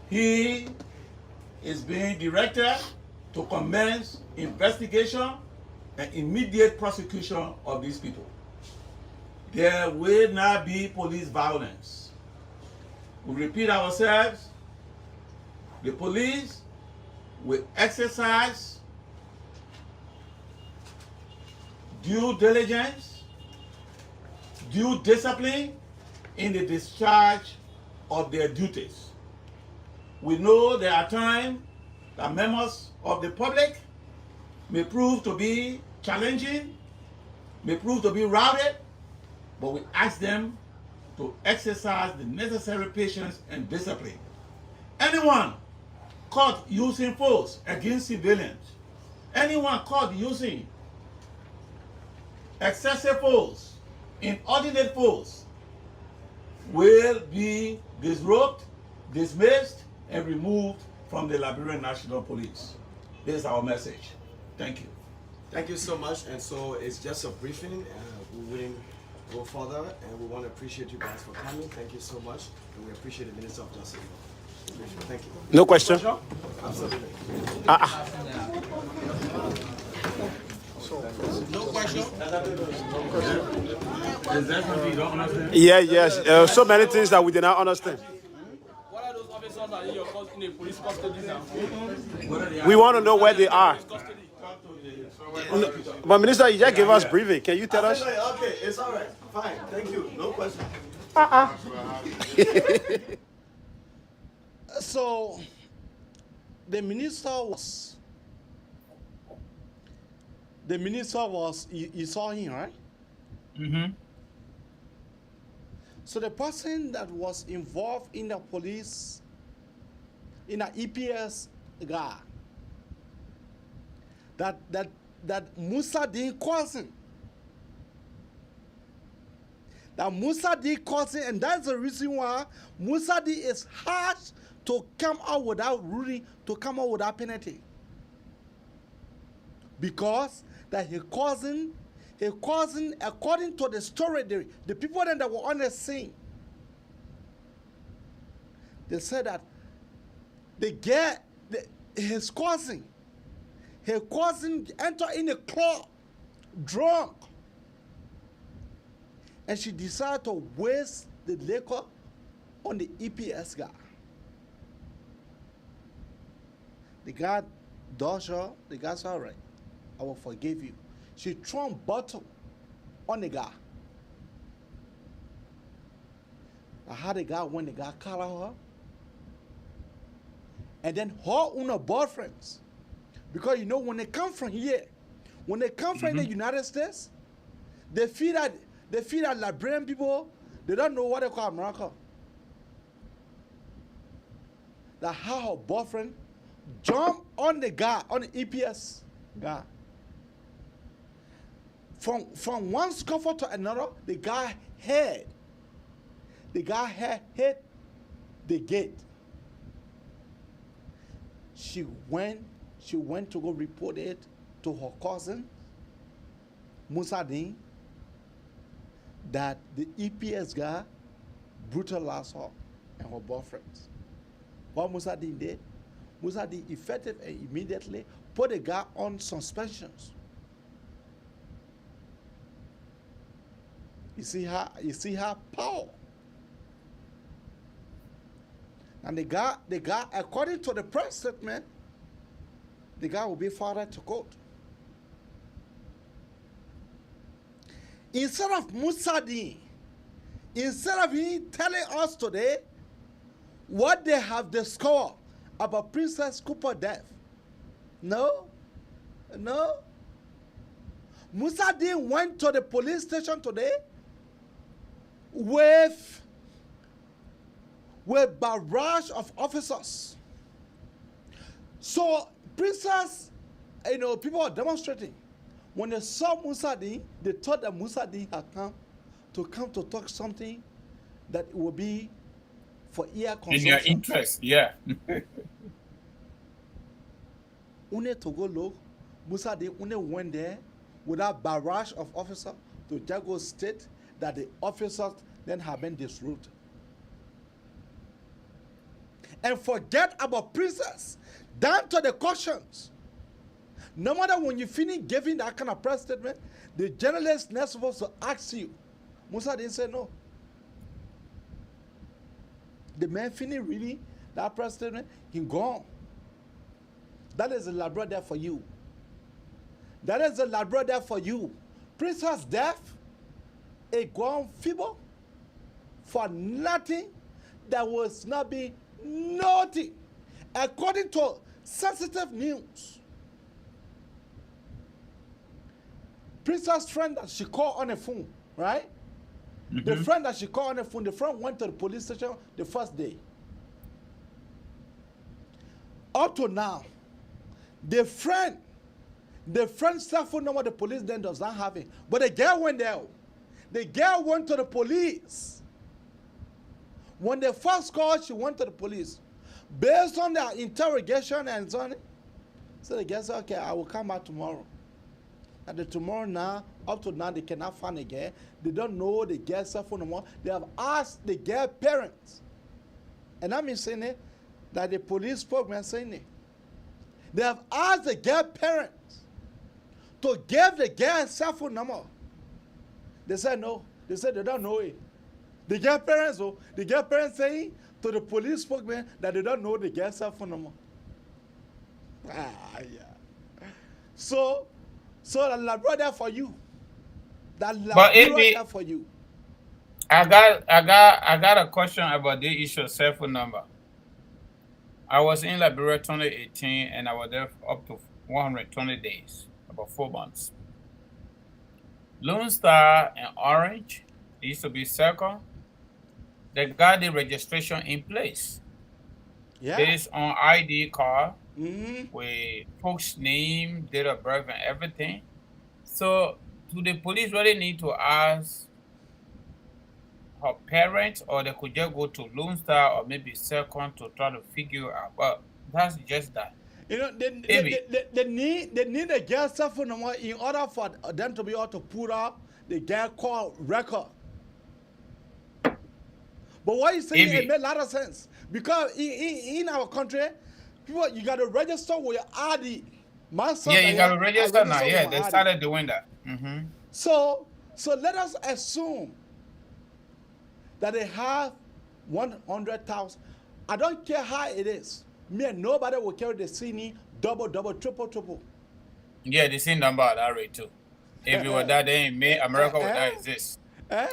He is being directed to commence investigation and immediate prosecution of these people. There will not be police violence. We repeat ourselves. The police will exercise due diligence, due discipline in the discharge of their duties. We know there are times that members of the public may prove to be challenging, may prove to be routed, but we ask them to exercise the necessary patience and discipline. Anyone caught using force against civilians, anyone caught using excessive force in ordinate posts will be disrobed, dismissed, and removed from the Liberian National Police. This is our message. Thank you. Thank you so much. And so it's just a briefing. We wouldn't go further, and we want to appreciate you guys for coming. Thank you so much, and we appreciate the Minister of Justice. Thank you. No question? Absolutely. No question? Is that something you don't understand? Yeah, yes. So many things that we did not understand. What are those officers that are in the police custody now? We want to know where they are. No, but Minister, you just gave us briefing. Can you tell us? Okay, it's all right. Fine. Thank you. No question. So, the minister was, you saw him, right? Mm-hmm. So the person that was involved in the police, in an EPS guy, that Musa Din cousin, and that's the reason why Musa Din is harsh to come out without ruling, to come out without penalty. Because that his cousin, according to the story, the people that were on the scene, they said that his cousin entered in a club drunk, and she decided to waste the liquor on the EPS guy. The guy does her, the guy's all right. I will forgive you. She threw a bottle on the guy. I had the guy when the guy called her. And then her own boyfriends. Because you know, when they come from here, when they come from the United States, they feel that Liberian people, they don't know what they call America. That how her boyfriend jumped on the guy, on the EPS guy. From one scuffle to another, the guy hit the gate. She went to go report it to her cousin, Musa Din, that the EPS guy brutalized her and her boyfriends. What Musa Din did, Musa Din effective and immediately put the guy on suspensions. You see her power. And the guy, according to the press statement, the guy will be forwarded to court. Instead of Musa Din, instead of him telling us today what they have discovered about Princess Cooper's death, no. Musa Din went to the police station today with barrage of officers. So Princess, people are demonstrating. When they saw Musa Din, they thought that Musa Din had come to talk something that it would be for ear consumption. In your interest, yeah. Une to go look, Musa Din went there without barrage of officers to Jago State that the officers then have been disrupted. And forget about Princess, down to the cautions. No matter when you finish giving that kind of press statement, the journalist is not supposed to ask you. Musa didn't say no. The man finished reading that press statement, he gone. That is a Labrador there for you. That is a Labrador there for you. Princess death, a gone feeble, for nothing that was not being nothing. According to sensitive news, Princess' friend that she called on the phone, right? The friend that she called on the phone, the friend went to the police station the first day. Up to now, the friend cell phone number the police then does not have it. But the girl went there. The girl went to the police. When they first called, she went to the police. Based on their interrogation and so on, so the girl said, okay, I will come back tomorrow. And the tomorrow now, up to now, they cannot find the girl. They don't know the girl's cell phone anymore. They have asked the girl parents. And I'm saying it, that the police spokesman saying it. They have asked the girl parents to give the girl cell phone number. They said no. They said they don't know it. The girl parents, saying to the police spokesman that they don't know the girl's cell phone number. Yeah. So that brother for you. That brother for you. I got a question about the issue of cell phone number. I was in Liberia 2018 and I was there up to 120 days, about 4 months. Lone Star and Orange, it used to be Circle, they got the registration in place. Yeah. Based on ID card, with folks' name, date of birth, and everything. So, do the police really need to ask her parents, or they could just go to Lone Star or maybe Second to try to figure out? But that's just that. You know, they need a girl cell phone number in order for them to be able to put up the girl call record. But what you saying, it made a lot of sense. Because in our country, people, you got to register with your ID. My son, you got to register now. Yeah, they started doing that. So let us assume that they have 100,000. I don't care how it is. Me and nobody will carry the CNE double, triple. Yeah, the same number at that rate too. If it were that, they ain't made America would not exist.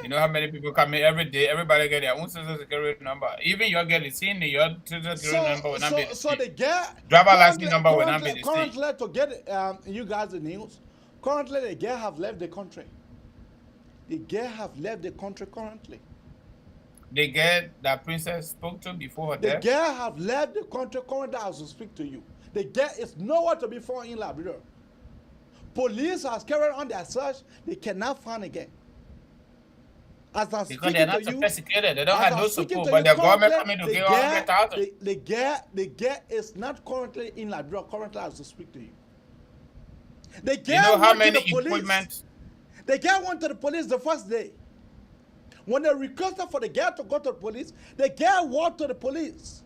You know how many people come in every day? Everybody get their own social security number. Even you get the same, your social security number will not be the same. So the girl, driver license number will not be the same. Currently, to get you guys the news, currently the girl have left the country. The girl have left the country currently. The girl that Princess spoke to before her death? The girl have left the country currently as we speak to you. The girl is nowhere to be found in Liberia. Police has carried on their search. They cannot find again. Because they're not sophisticated. They don't have no support, but the government coming to give 100,000. The girl is not currently in Liberia, currently as we speak to you. The girl you know how many equipment? The girl went to the police the first day. When they requested for the girl to go to the police, the girl walked to the police.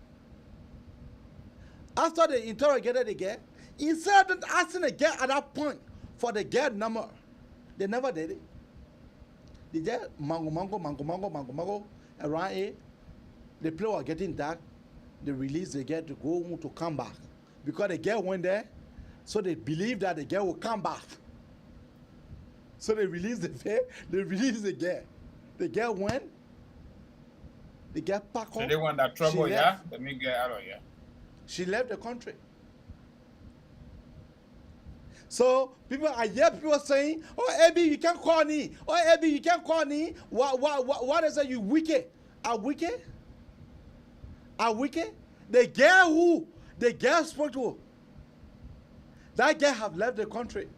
After they interrogated the girl, instead of asking the girl at that point for the girl number, they never did it. The girl, mango, around it, the play was getting dark. They released the girl to go to come back. Because the girl went there, so they believed that the girl would come back. So they released the girl. The girl went. The girl packed up. So they want that trouble, yeah? Let me get out of here. She left the country. So I hear people saying, "Oh, Abby, you can't call me. Oh, Abby, you can't call me. What is it? You wicked? Are wicked? Are wicked? The girl spoke to, that girl have left the country.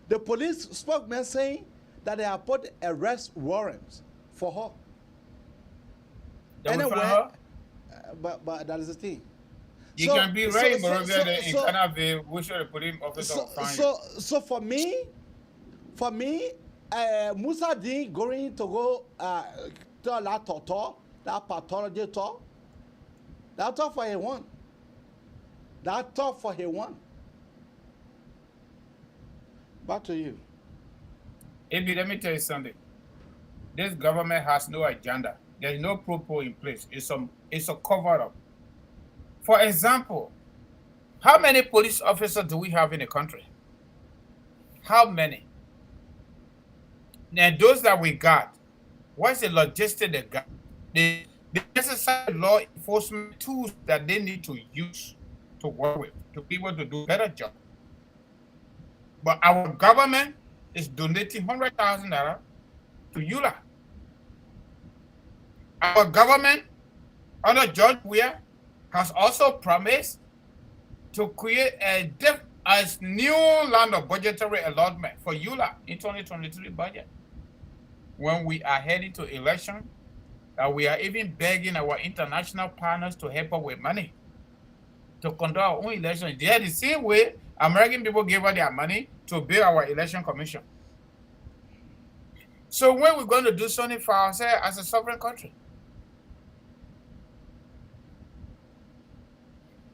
The police spokesman saying that they have put arrest warrants for her. Anyway, but that is the thing. You can be right, but in Canada, we should put him officer so for me, Musa Dean going to go to that pathology talk, that talk for him one. That talk for him one. Back to you. Abi, let me tell you something. This government has no agenda. There's no propo in place. It's a cover-up. For example, how many police officers do we have in the country? How many? And those that we got, what's the logistics they got? The necessary law enforcement tools that they need to use to work with, to be able to do a better job. But our government is donating $100,000 to ULAA. Our government, under George Weah, has also promised to create as new land of budgetary allotment for ULAA in 2023 budget. When we are heading to election, that we are even begging our international partners to help us with money to conduct our own election. They are the same way American people gave us their money to build our election commission. So when we're going to do something for ourselves as a sovereign country.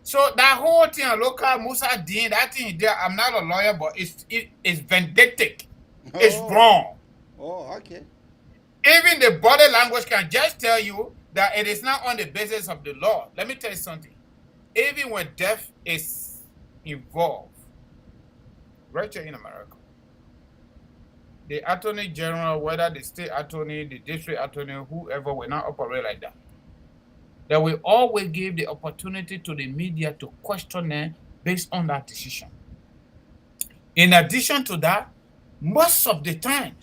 So that whole thing, local Musa Dean, that thing there, I'm not a lawyer, but it's vindictive. It's wrong. Oh, okay. Even the body language can just tell you that it is not on the basis of the law. Let me tell you something. Even when death is involved, right here in America, the attorney general, whether the state attorney, the district attorney, whoever, will not operate like that. That we always give the opportunity to the media to question them based on that decision. In addition to that, most of the time,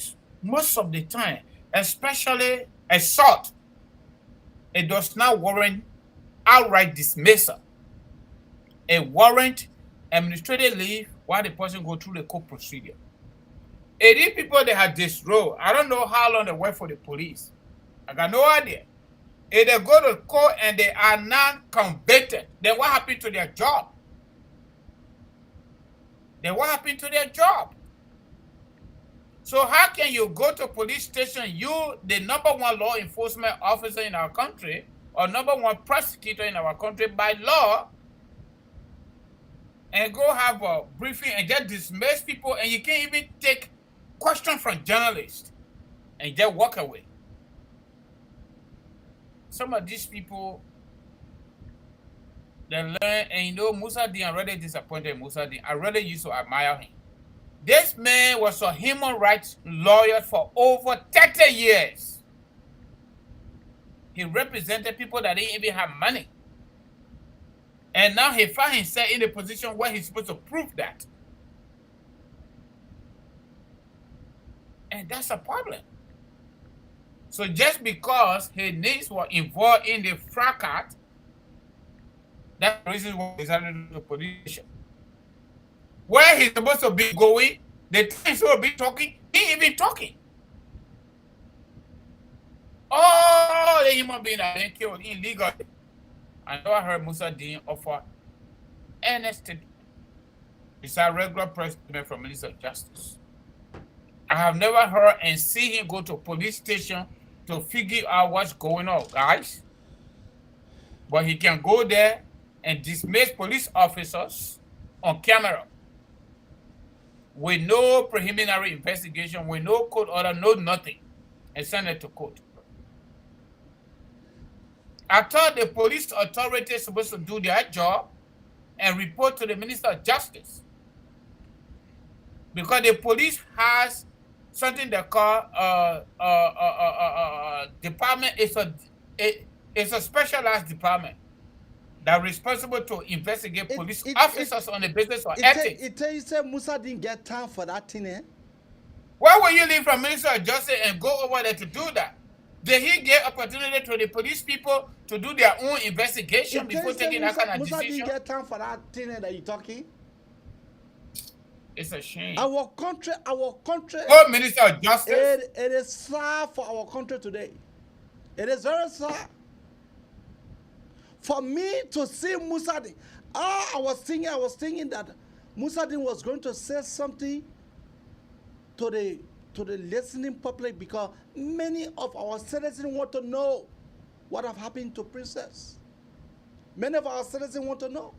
especially assault, it does not warrant outright dismissal. It warrant administrative leave while the person go through the court procedure. It is people that have this role. I don't know how long they work for the police. I got no idea. If they go to court and they are not convicted, then what happened to their job? So how can you go to police station, you, the #1 law enforcement officer in our country, or #1 prosecutor in our country by law, and go have a briefing and just dismiss people, and you can't even take questions from journalists and just walk away? Some of these people, they learn, and you know, Musa Dean, I'm really disappointed in Musa Dean. I really used to admire him. This man was a human rights lawyer for over 30 years. He represented people that didn't even have money. And now he found himself in a position where he's supposed to prove that. And that's a problem. So just because his niece were involved in the fracas, that's the reason why he decided to do the position. Where he's supposed to be going, the time he's supposed to be talking, he ain't even talking. All the human beings are being killed illegally. I know I heard Musa Dean offer earnest statement. It's a regular president from Minister of Justice. I have never heard and seen him go to a police station to figure out what's going on, guys. But he can go there and dismiss police officers on camera with no preliminary investigation, with no court order, no nothing, and send it to court. I thought the police authority is supposed to do their job and report to the Minister of Justice, because the police has something they call department. It's a specialized department that responsible to investigate police officers on the basis of ethics. It tell you say Musa didn't get time for that thing, eh? Why will you leave from Minister of Justice and go over there to do that? Did he get opportunity to the police people to do their own investigation before taking that kind of decision? Musa didn't get time for that thing that you're talking. It's a shame. Our country. Oh, Minister of Justice. It is sad for our country today. It is very sad. For me to see Musa Dean, I was thinking that Musa Dean was going to say something to the listening public, because many of our citizens want to know what have happened to Princess. Many of our citizens want to know.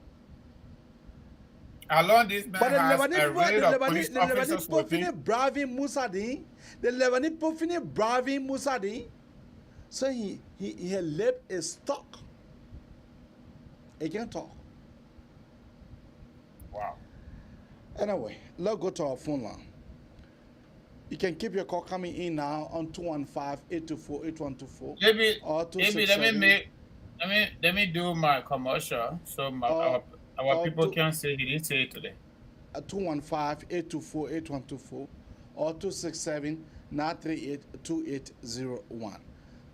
Along this man has a raid of police officers with him. Braving Musa Dean. The Lebanese people finish braving Musa Dean. So he lip is stuck. He can't talk. Wow. Anyway, let's go to our phone line. You can keep your call coming in now on 215-824-8124. Let me do my commercial so our people can say he didn't say it today. 215-824-8124 or 267-938-2801.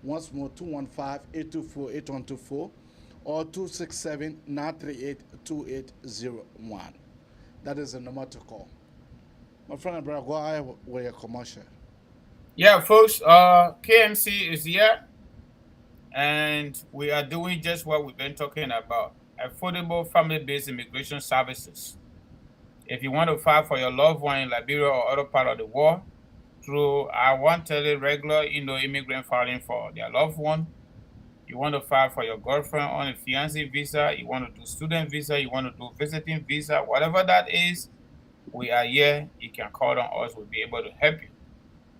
Once more, 215-824-8124 or 267-938-2801. that is the number to call. My friend and brother, go ahead with your commercial. Yeah, folks, KMC is here, and we are doing just what we've been talking about, affordable family-based immigration services. If you want to file for your loved one in Liberia or other part of the world, through our one regular immigrant filing for their loved one, you want to file for your girlfriend on a fiancé visa, you want to do student visa, you want to do visiting visa, whatever that is, we are here. You can call on us. We'll be able to help you.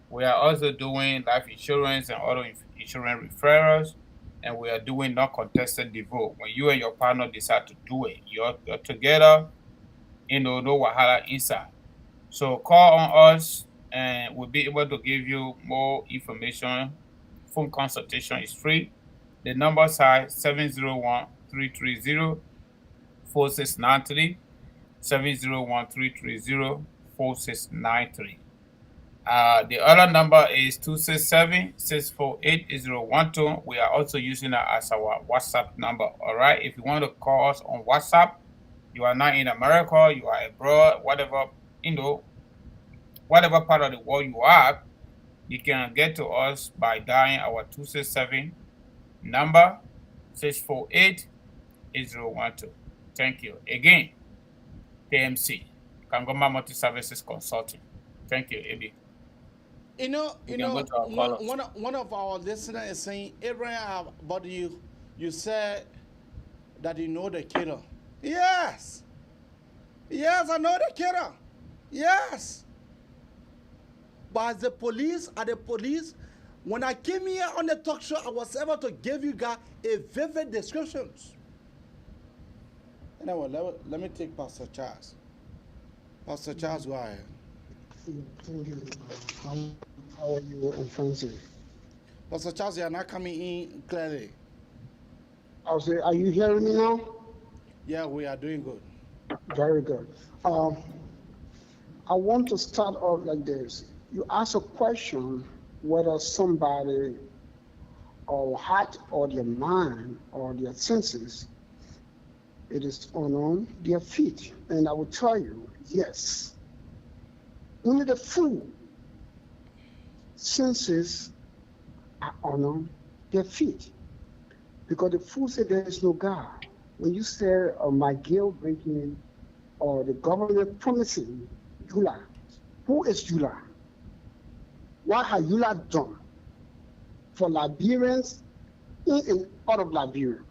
We are also doing life insurance and auto insurance referrals, and we are doing non-contested divorce. When you and your partner decide to do it, you're together, no wahala inside. So call on us, and we'll be able to give you more information. Phone consultation is free. The numbers are 701-330-4693, 701-330-4693. The other number is 267-648-8012. We are also using that as our WhatsApp number. All right. If you want to call us on WhatsApp, you are not in America, you are abroad, whatever, whatever part of the world you are, you can get to us by dialing our 267 number 648-8012. Thank you. Again, KMC, Kangoma Multi Services Consulting. Thank you, AB. One of our listeners is saying, Abraham, but you said that you know the killer. Yes. Yes, I know the killer. Yes. But at the police, when I came here on the talk show, I was able to give you guys a vivid description. Anyway, let me take Pastor Charles. Pastor Charles, go ahead. Thank you. How are you, Francis? Pastor Charles, you are not coming in clearly. I'll say, are you hearing me now? Yeah, we are doing good. Very good. I want to start off like this. You ask a question whether somebody or heart or their mind or their senses, it is on their feet. And I will tell you, yes. Only the fool senses are on their feet. Because the fool said there is no God. When you say my guilt drinking or the government promising ULAA, who is ULAA? What has ULAA done for Liberians in and out of Liberia?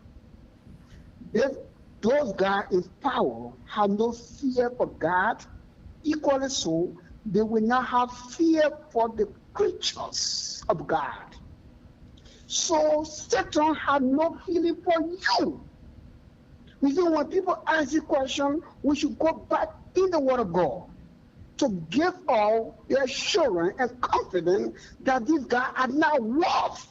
Those guys in power have no fear for God. Equally so, they will not have fear for the creatures of God. So Satan had no feeling for you. You see, when people ask the question, we should go back in the Word of God to give all the assurance and confidence that these guys are not worth.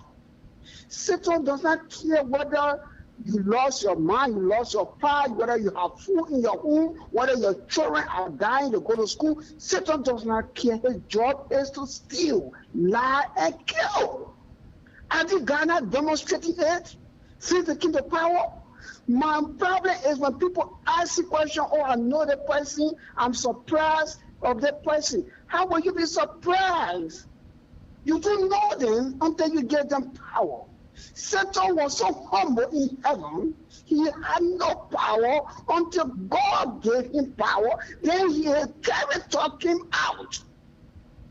Satan does not care whether you lost your mind, you lost your pride, whether you have food in your home, whether your children are dying to go to school. Satan does not care. His job is to steal, lie, and kill. Are these guys not demonstrating it since they came to power? My problem is when people ask the question, oh, I know the person, I'm surprised of the person. How will you be surprised? You don't know them until you get them power. Satan was so humble in heaven, he had no power until God gave him power. Then he carried him out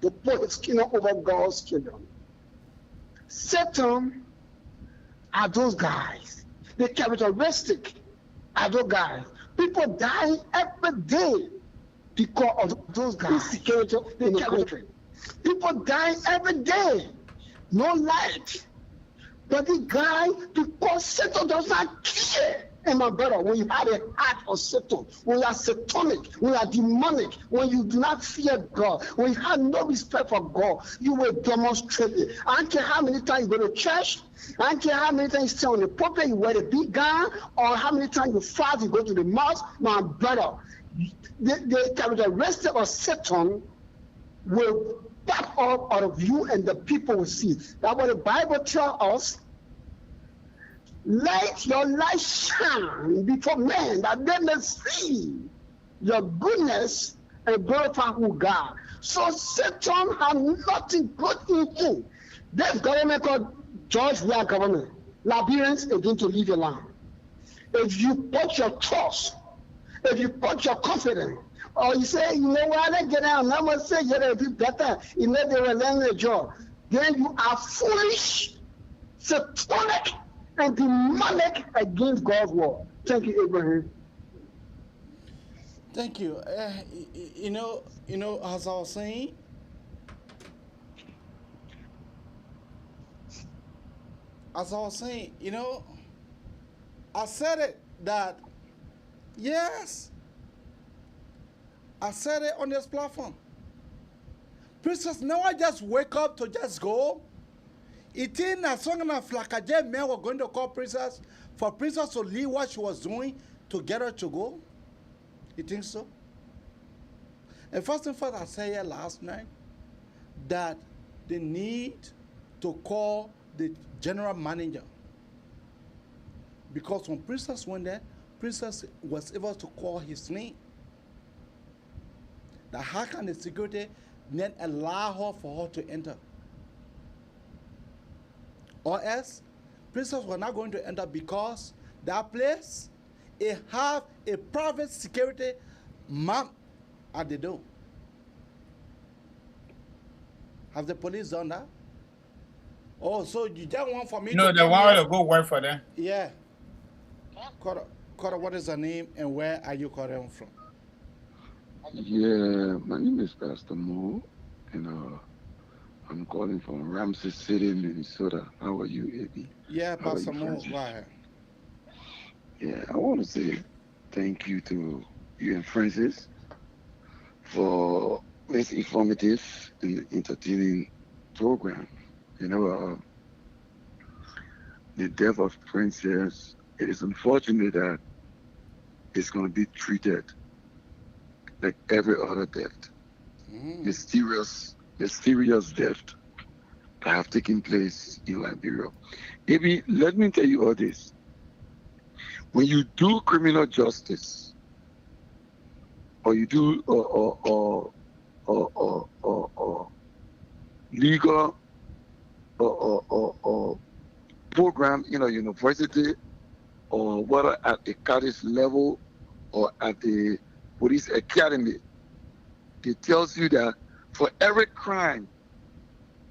to put his kingdom over God's kingdom. Satan are those guys. The characteristic are those guys. People dying every day because of those guys. Insecurity in the country. People dying every day. No light. But the guy, because Satan does not care. And my brother, when you have a heart of Satan, when you are satanic, when you are demonic, when you do not fear God, when you have no respect for God, you will demonstrate it. I don't care how many times you go to church, I don't care how many times you stay on the pulpit, you wear the big gown, or how many times you fast, you go to the mosque. My brother, the characteristic of Satan will back up out of you and the people will see. That's what the Bible tells us. Let your light shine before men that they may see your goodness and glorify who God. So Satan had nothing good in him. This government called George Weah government, Liberians are going to leave your land. If you put your trust, if you put your confidence, or you say, you know what, I get out, I'm going to say, yeah, if you better, you know they will learn the job, then you are foolish, satanic, and demonic against God's word. Thank you, Abraham. Thank you. You know, as I was saying, you know, I said it that, yes, I said it on this platform. Princess, now I just wake up to just go. It ain't as long as Flakaje men were going to call Princess for Princess to leave what she was doing to get her to go. You think so? And first and first, I said here last night that they need to call the general manager. Because when Princess went there, Princess was able to call his name. Now, how can the security then allow her for her to enter? Or else, Princess was not going to enter because that place, it have a private security man at the door. Have the police done that? Oh, so you just want for me to they want to go work for them. Yeah. Kora, what is the name and where are you calling from? Yeah, my name is Pastor Mo, and I'm calling from Ramsey City, Minnesota. How are you, Eddie? Yeah, Pastor Mo, go ahead. Yeah, I want to say thank you to you and Francis for this informative and entertaining program. You know, the death of Princess, it is unfortunate that it's going to be treated like every other death. Mysterious death that have taken place in Liberia. Maybe let me tell you all this. When you do criminal justice, or you do legal or program in a university, or whether at the college level or at the police academy, it tells you that for every crime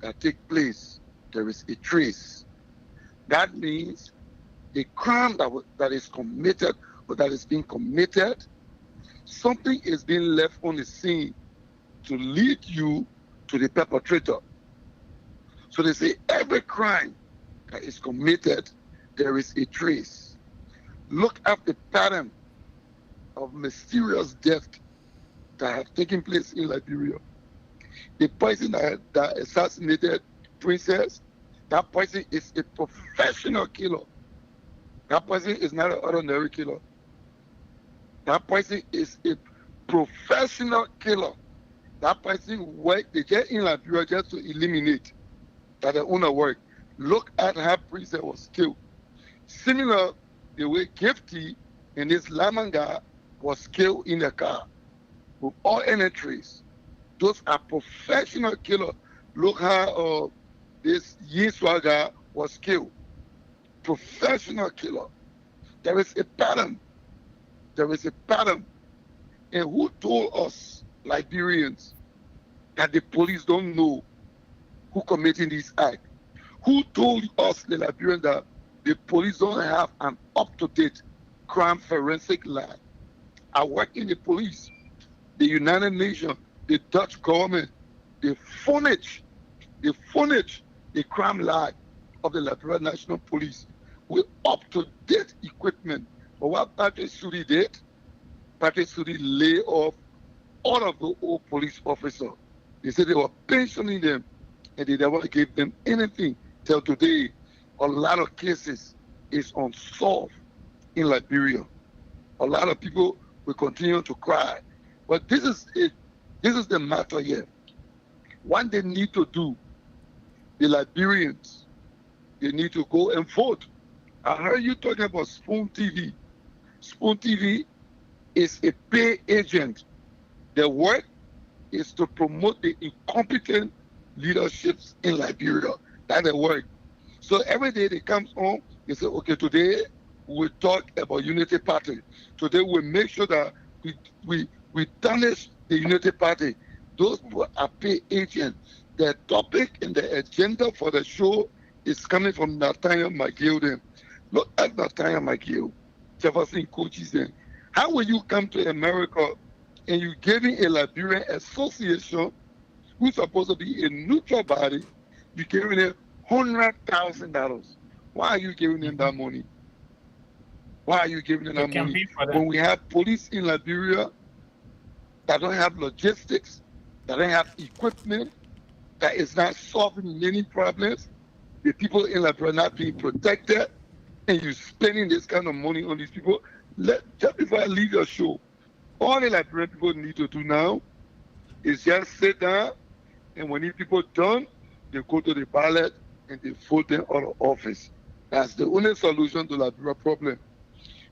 that takes place, there is a trace. That means a crime that is committed or that is being committed, something is being left on the scene to lead you to the perpetrator. So they say every crime that is committed, there is a trace. Look at the pattern of mysterious death that have taken place in Liberia. The person that assassinated Princess, that person is a professional killer. That person is not an ordinary killer. That person is a professional killer. That person worked, they get in Liberia just to eliminate that the owner work. Look at how Princess was killed. Similar, the way Gifty and this Lamanga was killed in the car with all any trace. Those are professional killers. Look how this Yiswaga was killed. Professional killer. There is a pattern. There is a pattern. And who told us, Liberians, that the police don't know who committing this act? Who told us, the Liberians, that the police don't have an up-to-date crime forensic lab? I work in the police. The United Nations, the Dutch government, they furnish the crime lab of the Liberian National Police with up-to-date equipment. But what Patrick Sudi did, Patrick Sudi lay off all of the old police officers. They said they were pensioning them and they never gave them anything till today. A lot of cases is unsolved in Liberia. A lot of people will continue to cry. But this is it. This is the matter here. What they need to do, the Liberians, they need to go and vote. I heard you talking about Spoon TV. Spoon TV, is a pay agent. Their work is to promote the incompetent leaderships in Liberia. That's their work. So every day they come home, they say, okay, today we talk about Unity Party. Today we make sure that we tarnish the Unity Party. Those people are pay agents. The topic and the agenda for the show is coming from Nathaniel McGill. Then. Look at Nathaniel McGill, Jefferson coaches. Then. How will you come to America and you're giving a Liberian association who's supposed to be a neutral body, you're giving them $100,000? Why are you giving them that money? Why are you giving them that money when we have police in Liberia that don't have logistics, that don't have equipment, that is not solving many problems? The people in Liberia not being protected, and you're spending this kind of money on these people. Just before I leave your show, all the Liberian people need to do now is just sit down, and when these people done, they go to the ballot and they vote them out of office. That's the only solution to the Liberia problem.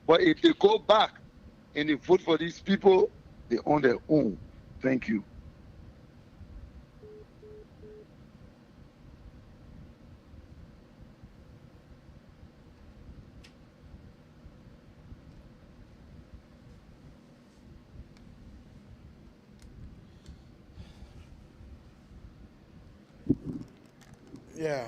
But if they go back and they vote for these people, they're on their own. Thank you. Yeah.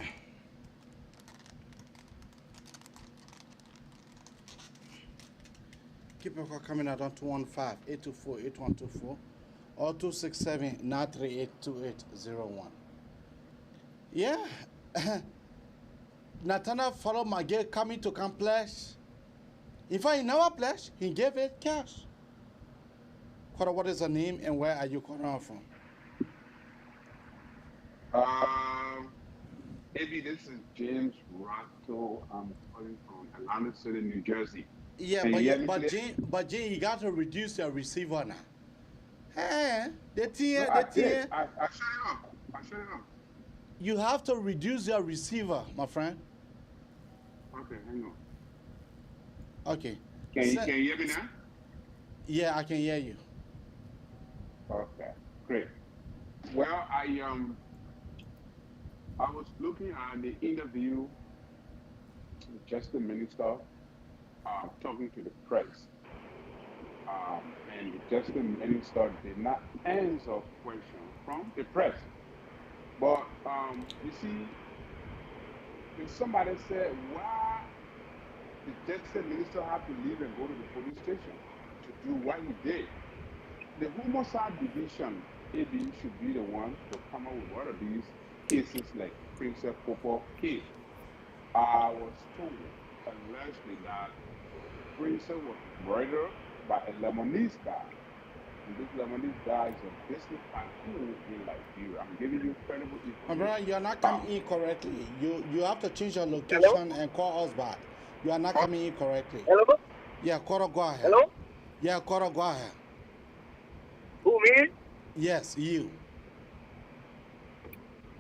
Keep your call coming out on 215-824-8124 or 267-938-2801. Yeah. Nathaniel followed my girl coming to come pledge. In fact, he never pledged. He gave it cash. What is her name and where are you calling from? Maybe this is James Rocco. I'm calling from Atlantic City, New Jersey. Yeah, but Jane, you got to reduce your receiver now. Hey, I shut it off. I shut it off. You have to reduce your receiver, my friend. Okay, hang on. Okay. Can you hear me now? Yeah, I can hear you. Okay, great. Well, I was looking at the interview with just the minister talking to the press. And the Justice Minister did not answer questions from the press. But you see, if somebody said, why the Justice Minister had to leave and go to the police station to do what he did, the homicide division maybe should be the one to come up with one of these cases like Princess Popo case. I was told allegedly that Princess was murdered by a Lebanese guy. And this Lebanese guy is a business tycoon in Liberia. I'm giving you credible information. My brother, you're not coming in correctly. You have to change your location and call us back. You are not coming in correctly. Hello? Yeah, Koro, go ahead. Hello? Yeah, Koro, go ahead. Who, me? Yes, you.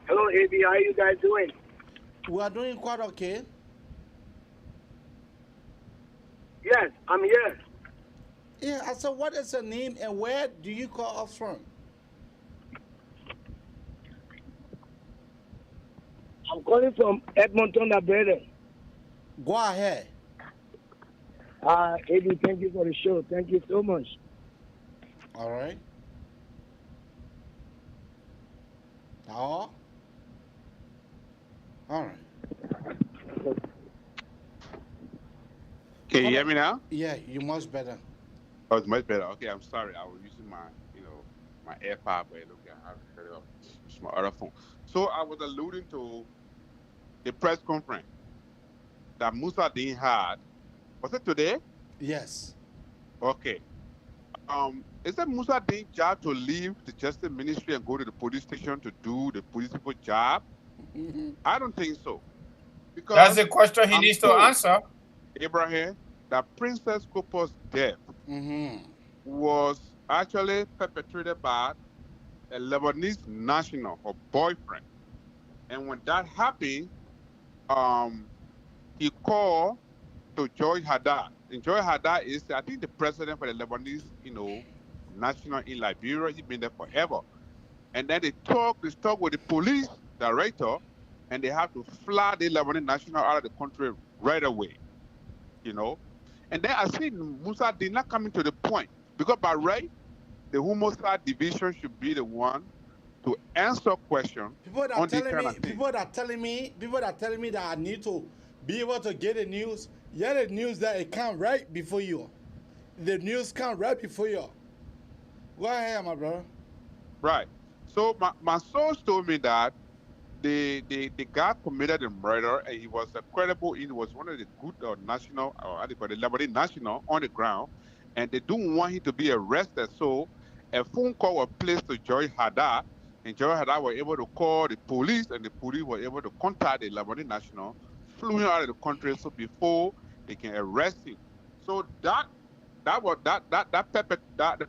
Hello, AB. How are you guys doing? We are doing quite okay. Yes, I'm here. Yeah, I said, what is your name and where do you call us from? I'm calling from Edmonton, Alberta. Go ahead. AB, thank you for the show. Thank you so much. All right. Oh. All right. Can you hear me now? Yeah, you much better. Oh, it's much better. Okay, I'm sorry. I was using my, my AirPod, but look, I have to turn it off. It's my other phone. So I was alluding to the press conference that Musa Dean had. Was it today? Yes. Okay. Is it Musa Dean's job to leave the Justice Ministry and go to the police station to do the police people's job? I don't think so. Because that's the question he needs to answer. Abraham, that Princess Cooper's death was actually perpetrated by a Lebanese national, her boyfriend. And when that happened, he called to George Haddad Joy Haddad is, I think, the president for the Lebanese, national in Liberia. He's been there forever. And then they talk with the police director, and they have to fly the Lebanese national out of the country right away. And then I see Musa did not come into the point because by right, the homicide division should be the one to answer questions on this kind of thing. People that telling me that I need to be able to get the news. Yeah, the news that it come right before you. The news come right before you. Go ahead, my brother. Right. So my source told me that the guy committed a murder, and he was credible. He was one of the good national, or how do you call it, Liberty national on the ground, and they don't want him to be arrested. So a phone call was placed to Joy Haddad, and Joy Haddad was able to call the police, and the police were able to contact the Liberty national, flew him out of the country, so before they can arrest him. So the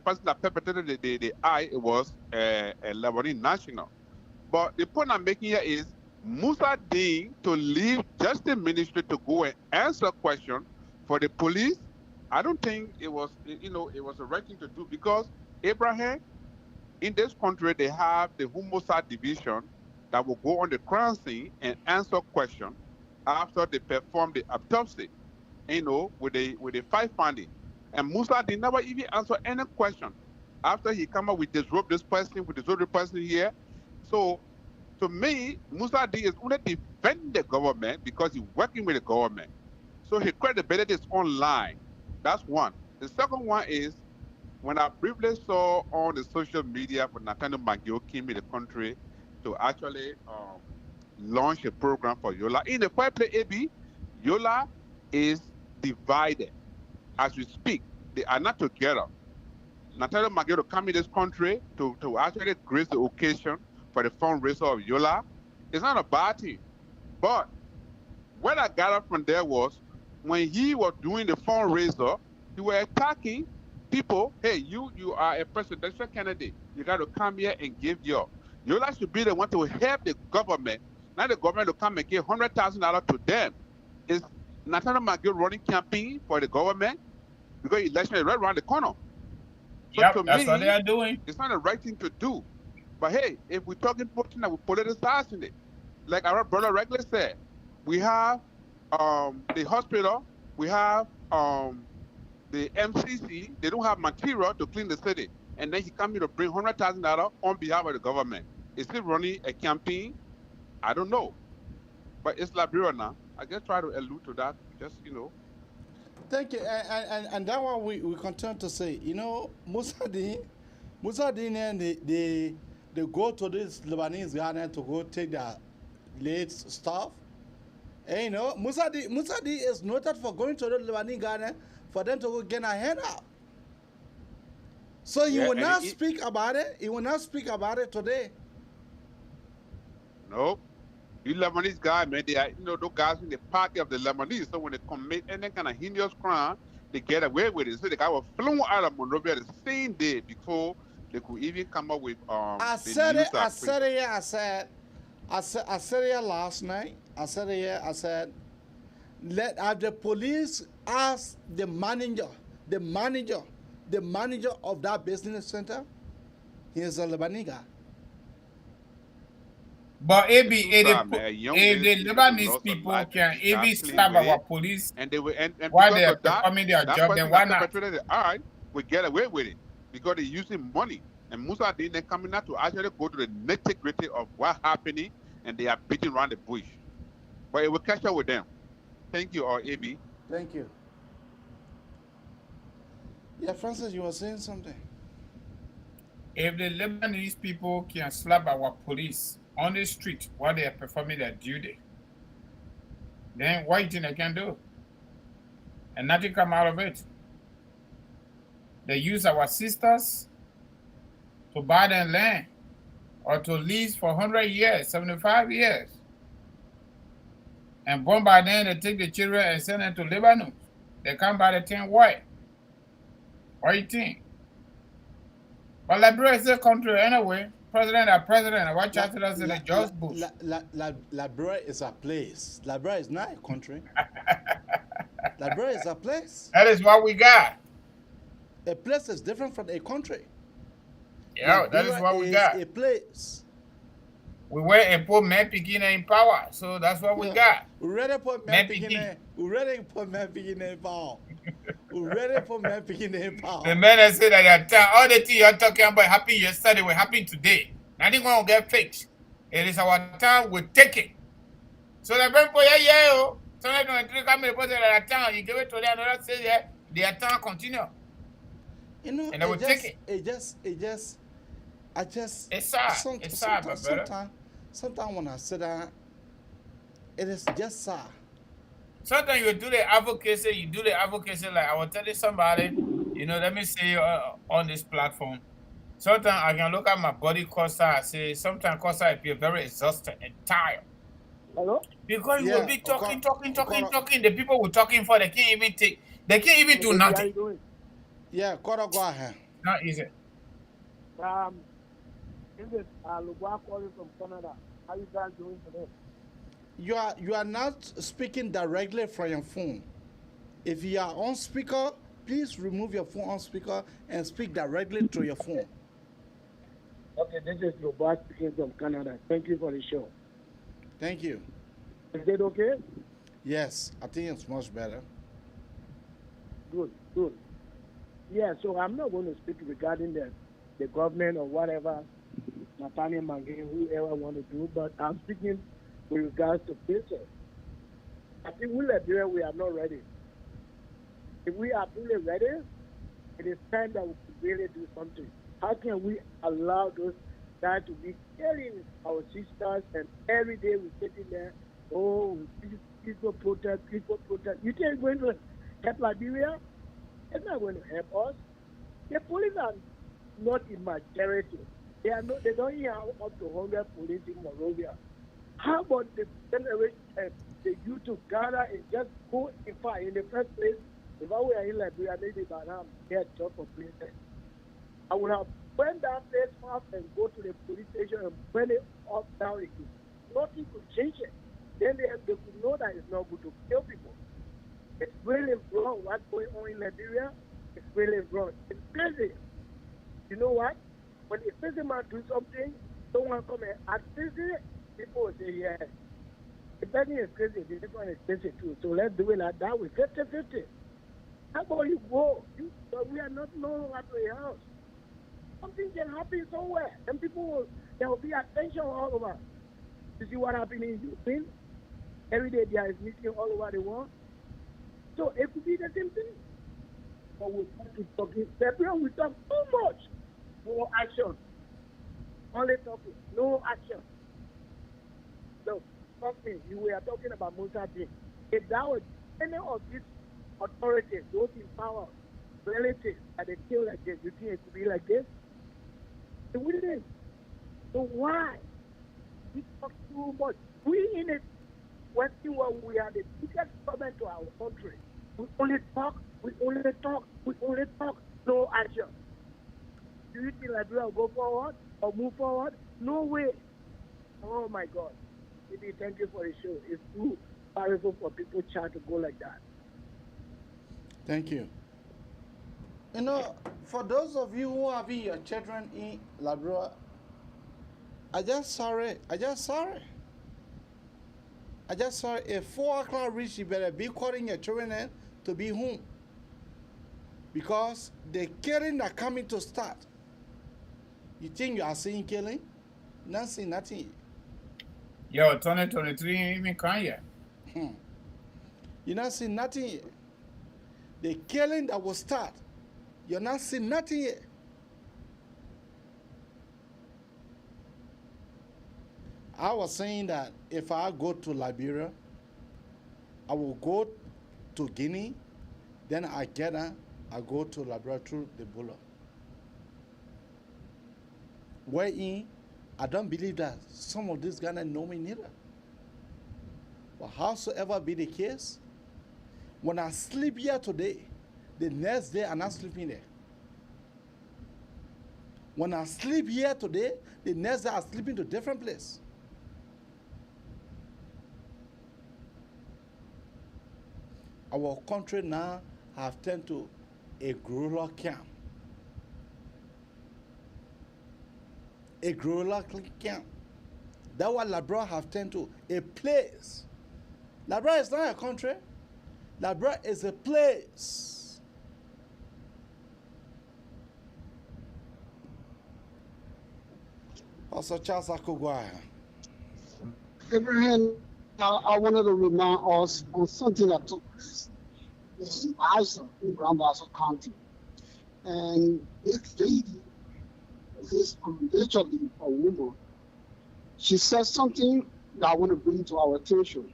person that perpetrated the eye, it was a Lebanese national. But the point I'm making here is Musa Dean to leave justice ministry to go and answer questions for the police. I don't think it was, it was the right thing to do, because Abraham, in this country, they have the homicide division that will go on the crime scene and answer questions after they perform the autopsy, with the five finding. And Musa did never even answer any question after he come up with disrobe this person here. So to me, Musa D is only defending the government because he's working with the government. So his credibility is online. That's one. The second one is, when I briefly saw on the social media for Nathaniel Magio came in the country to actually launch a program for ULAA. In the first place, AB, ULAA is divided. As we speak, they are not together. Nathaniel Magio come in this country to actually grace the occasion for the fundraiser of ULAA. It's not a bad thing. But what I gathered from there was, when he was doing the fundraiser, he was attacking people. Hey, you are a presidential candidate. You got to come here and give your. ULAA should be the one to help the government, not the government to come and give $100,000 to them. Is Nathaniel Magio running campaign for the government? Because election is right around the corner. So yep, to that's me, what they are doing. It's not the right thing to do. But hey, if we're talking something that we politicize in it, like our brother regularly said, we have the hospital, we have the MCC, they don't have material to clean the city. And then he come here to bring $100,000 on behalf of the government. Is he running a campaign? I don't know. But it's Liberia now. I just try to allude to that, Thank you. And that one we continue to say, Musa Dean and they go to this Lebanese garden to go take their late stuff. And Musa D is noted for going to the Lebanese garden for them to go get a handout. So he will not speak about it. He will not speak about it today. No. You Lebanese guys, man, they are, those guys in the party of the Lebanese. So when they commit any kind of heinous crime, they get away with it. So the guy was flown out of Monrovia the same day before they could even come up with I said it here last night. I said, let the police ask the manager of that business center. He is a Lebanese guy. But if the Lebanese people can even stab our police while they are performing their job, then why not? All right, we get away with it because they're using money. And Musa didn't come out to actually go to the nitty-gritty of what's happening, and they are beating around the bush. But it will catch up with them. Thank you, AB. Thank you. Yeah, Francis, you were saying something. If the Lebanese people can slap our police on the street while they are performing their duty, then what do you think they can do? And nothing come out of it. They use our sisters to buy their land or to lease for 100 years, 75 years. And born by then, they take the children and send them to Lebanon. They come by the 10 white. What do you think? But Liberia is a country anyway. President, what chancellor is the George Bush? Liberia is a place. Liberia is not a country. Liberia is a place. That is what we got. A place is different from a country. Yeah, Liberia that is what we got. a place. We were a poor man picking in power, so that's what we got. We ready for man picking in. We ready for man picking in power. We ready for man picking in power. The man that said that all the things you're talking about happened yesterday will happen today. Nothing gonna get fixed. It is our time. We take it. So the people, yeah. Sometimes when you come to the town, you give it to them, another say yeah, their town continue. You know, and they will take it. It's sad. It's sad, my brother. Sometimes when I sit down, it is just sad. Sometimes you do the advocacy, like I was telling somebody, let me say on this platform. Sometimes I can look at my body, Costa, I say, sometimes Costa, I feel very exhausted and tired. Hello? Because you will be talking. The people we're talking for, they can't even do nothing. How you doing? Yeah, go ahead. Not easy. This is Lugua calling from Canada. How you guys doing today? You are not speaking directly from your phone. If you are on speaker, please remove your phone on speaker and speak directly to your phone. Okay, this is Lugua speaking from Canada. Thank you for the show. Thank you. Is it okay? Yes, I think it's much better. Good. Yeah, so I'm not going to speak regarding the government or whatever, Nathaniel Mangin, whoever want to do, but I'm speaking with regards to future. I think we Liberia, we are not ready. If we are fully ready, it is time that we really do something. How can we allow those guys to be killing our sisters and every day we're sitting there, people protest. You think it's going to help Liberia? It's not going to help us. The police are not in majority. They don't even have up to 100 police in Monrovia. How about the generation, the youth to gather and just go in fire in the first place? If I were in Liberia, maybe by now get job for places. I would have went down face off and go to the police station and burn it up down again. Nothing could change it. Then they could know that it's not good to kill people. It's really wrong what's going on in Liberia. It's really wrong. It's crazy. You know what? When a crazy man do something, someone come and accuse it, people will say, yeah. The person is crazy, the other one is crazy too. So let's do it like that with 50-50. How about you go? We are not known at your house. Something can happen somewhere. And there will be attention all over. You see what happened in Ukraine? Every day there is meeting all over the world. So it could be the same thing. But we talk separate, we talk too much. No action. Only talking, no action. So, something you were talking about Mossadegh. If that was any of these authorities, those in power, relatives, that they kill like this, you think it could be like this? It wouldn't. So why? We talk too much. We in it, Western world, we are the biggest problem to our country. We only talk, no action. Do you think Liberia will go forward or move forward? No way. Oh my God. Maybe thank you for the show. It's too powerful for people chat to go like that. Thank you. For those of you who have your children in Liberia, I just sorry. If 4 o'clock reach, you better be calling your children in to be home. Because the killing are coming to start. You think you are seeing killing? Not seeing nothing. Yo, 2023 even come yet. You're not seeing nothing yet. The killing that will start, you're not seeing nothing yet. I was saying that if I go to Liberia, I will go to Guinea, then I go to Liberia through the Bulla. Wherein, I don't believe that some of these Ghanaians know me neither. But howsoever be the case, when I sleep here today, the next day I'm not sleeping there. When I sleep here today, the next day I'm sleeping to a different place. our country now have turned to a guerrilla camp. A guerrilla camp. That's what Liberia have turned to a place. Liberia is not a country. Liberia is a place. Also, Charles Akugwaya. Abraham, I wanted to remind us on something that took place in Bison, in Grand Bison County. And this lady, this literally a woman, she said something that I want to bring to our attention.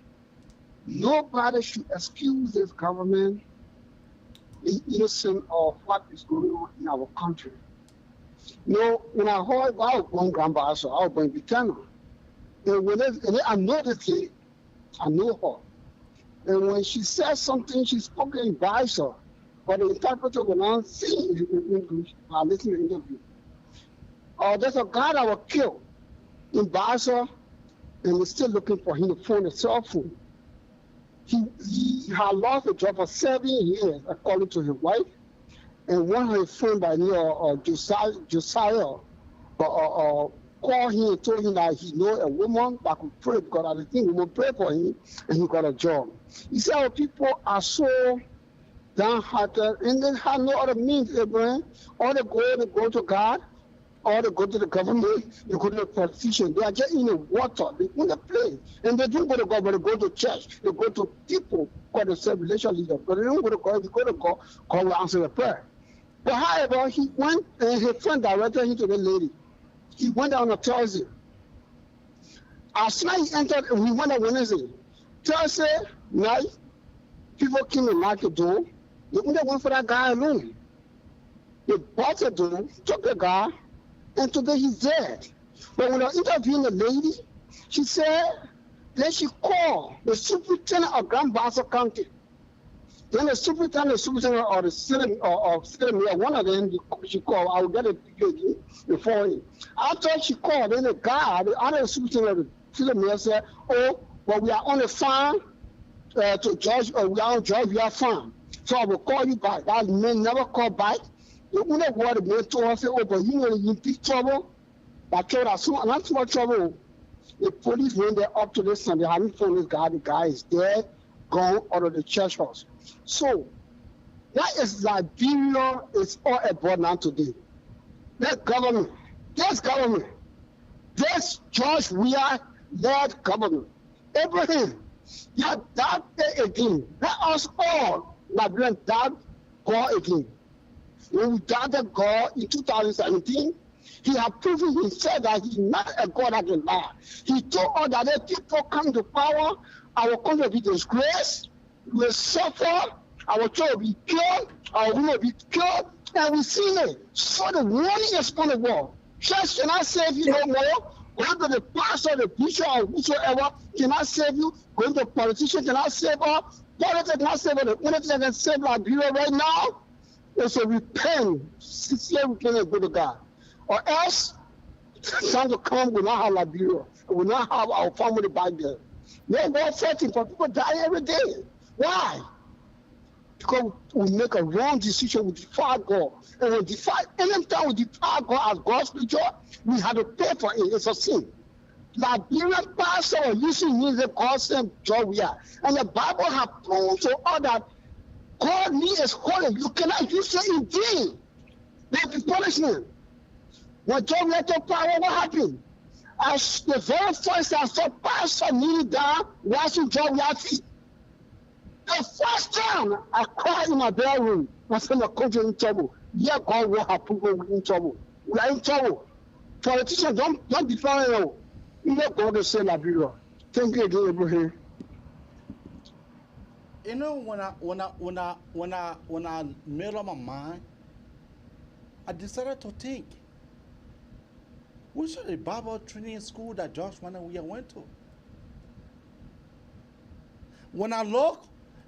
Nobody should excuse this government being innocent of what is going on in our country. You know, when I heard I was born Grand Bison, I was born Bitana. And I know this lady, I know her. And when she said something, she spoke in Bison, but the interpreter could not see in English. I listened to the interview. There's a guy that was killed in Bison, and we're still looking for him to find a cell phone. He had lost a job for 7 years, according to his wife. And one of his friends by name Josiah called him and told him that he knew a woman that could pray, because I think woman prayed for him and he got a job. He said our people are so downhearted and they have no other means, Abraham. Or they go to God, or they go to the government, they go to the politician. They are just in the water, they in the place. And they don't go to God, but they go to church. They go to people called the self-relation leader. But they don't go to God. If you go to God, God will answer the prayer. But however, he went and his friend directed him to the lady. He went down on Thursday. As soon as he entered, he went on Wednesday. Thursday night, people came and knocked the door. They only went for that guy alone. They bought the door, took the guy, and today he's dead. But when I interviewed the lady, she said, then she called the superintendent of Grand Bassa County. Then the superintendent or the city mayor, one of them, she called. I will get a picture again before him. After she called, then the guy, the other superintendent of the city mayor said, oh, but we are on the farm to judge, or we are on judge, we are farm. So I will call you back. That man never called back. The only word the man told her, said, oh, but you know you're in big trouble. That told us, so not too much trouble. The police went there up to this and they haven't found this guy. The guy is dead, gone out of the church house. So that is Liberia is all about now today. That government, this George Weah led government. Abraham, yeah, that day again. Let us all Liberians doubt God again. When we doubted God in 2017, he had proven himself that he's not a God that can lie. He told us that if people come to power, our country will be disgraced, we will suffer, our children will be killed, our women will be killed, and we see it. So the warning is on the wall. Church cannot save you no more. Go to the pastor, the bishop, or whosoever cannot save you. Go to the politician cannot save us. Politics cannot save us. The only thing that can save Liberia right now is to repent, sincere repent and go to God. Or else, time to come, we will not have Liberia. We will not have our family back there. No more fighting for people dying every day. Why? Because we make a wrong decision, we defy God. And we defy, anytime we defy God as God's creature, we have to pay for it. It's a sin. Liberian pastor are using music called Saint George. And the Bible has proven to us that God is holy. You cannot use it in vain. There will be punishment. When John took power, what happened? As the very first time I saw pastor kneeling down, washing George's feet. The first time I cried in my bedroom, I said, my country in trouble. Yeah, God will have people in trouble. We are in trouble. Politicians, don't be found. You know God will say Liberia. Thank you again, Abraham. You know, when I made up my mind, I decided to think, which is the Bible training school that Josh we went to? When I look,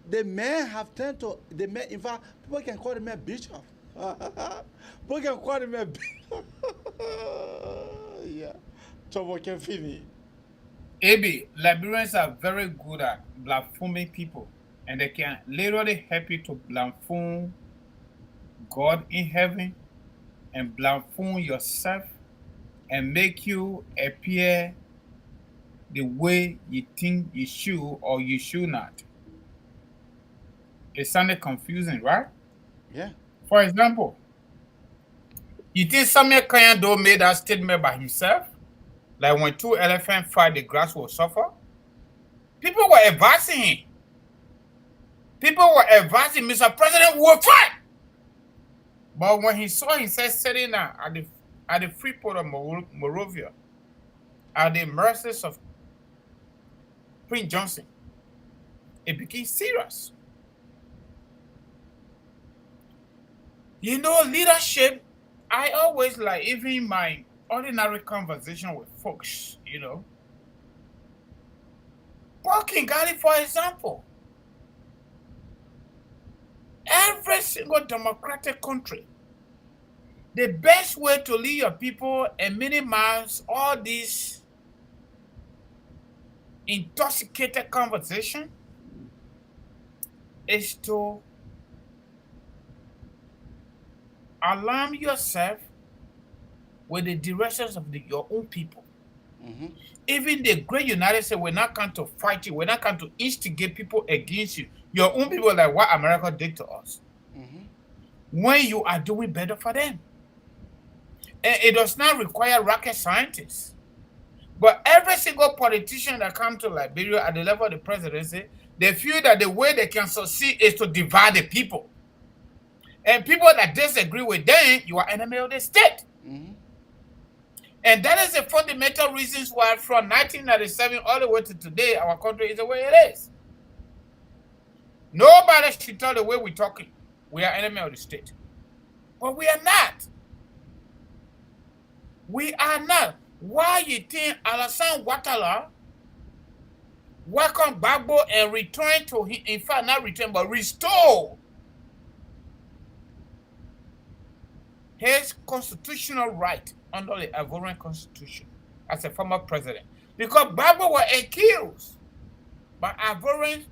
the men have turned to the men. In fact, people can call the man bishop. People can call the man bishop. Yeah, trouble can finish. AB, Liberians are very good at blaspheming people. And they can literally help you to blamphone God in heaven and blamphone yourself and make you appear the way you think you should or you should not. It sounded confusing, right? Yeah. For example, you think Samuel Kanyado made that statement by himself? Like when two elephants fight, the grass will suffer? People were advising him. People were advising Mr. President will fight. But when he saw himself sitting at the free port of Monrovia, at the mercies of Prince Johnson, it became serious. You know, leadership, I always like, even my ordinary conversation with folks, you know. Paul Kingali, for example, every single democratic country, the best way to lead your people and minimize all these intoxicated conversation is to alarm yourself with the directions of your own people. Even the great United States will not come to fight you, will not come to instigate people against you. Your own people, like what America did to us. When you are doing better for them. And it does not require rocket scientists. But every single politician that comes to Liberia at the level of the presidency, they feel that the way they can succeed is to divide the people. And people that disagree with them, you are enemy of the state. And that is the fundamental reasons why from 1997 all the way to today, our country is the way it is. Nobody should tell the way we're talking. We are enemy of the state. But we are not. We are not. Why you think Alassane Ouattara welcome Gbagbo and return to him, in fact, not return, but restore his constitutional right under the Ivorian constitution as a former president? Because Gbagbo were accused by Ivorians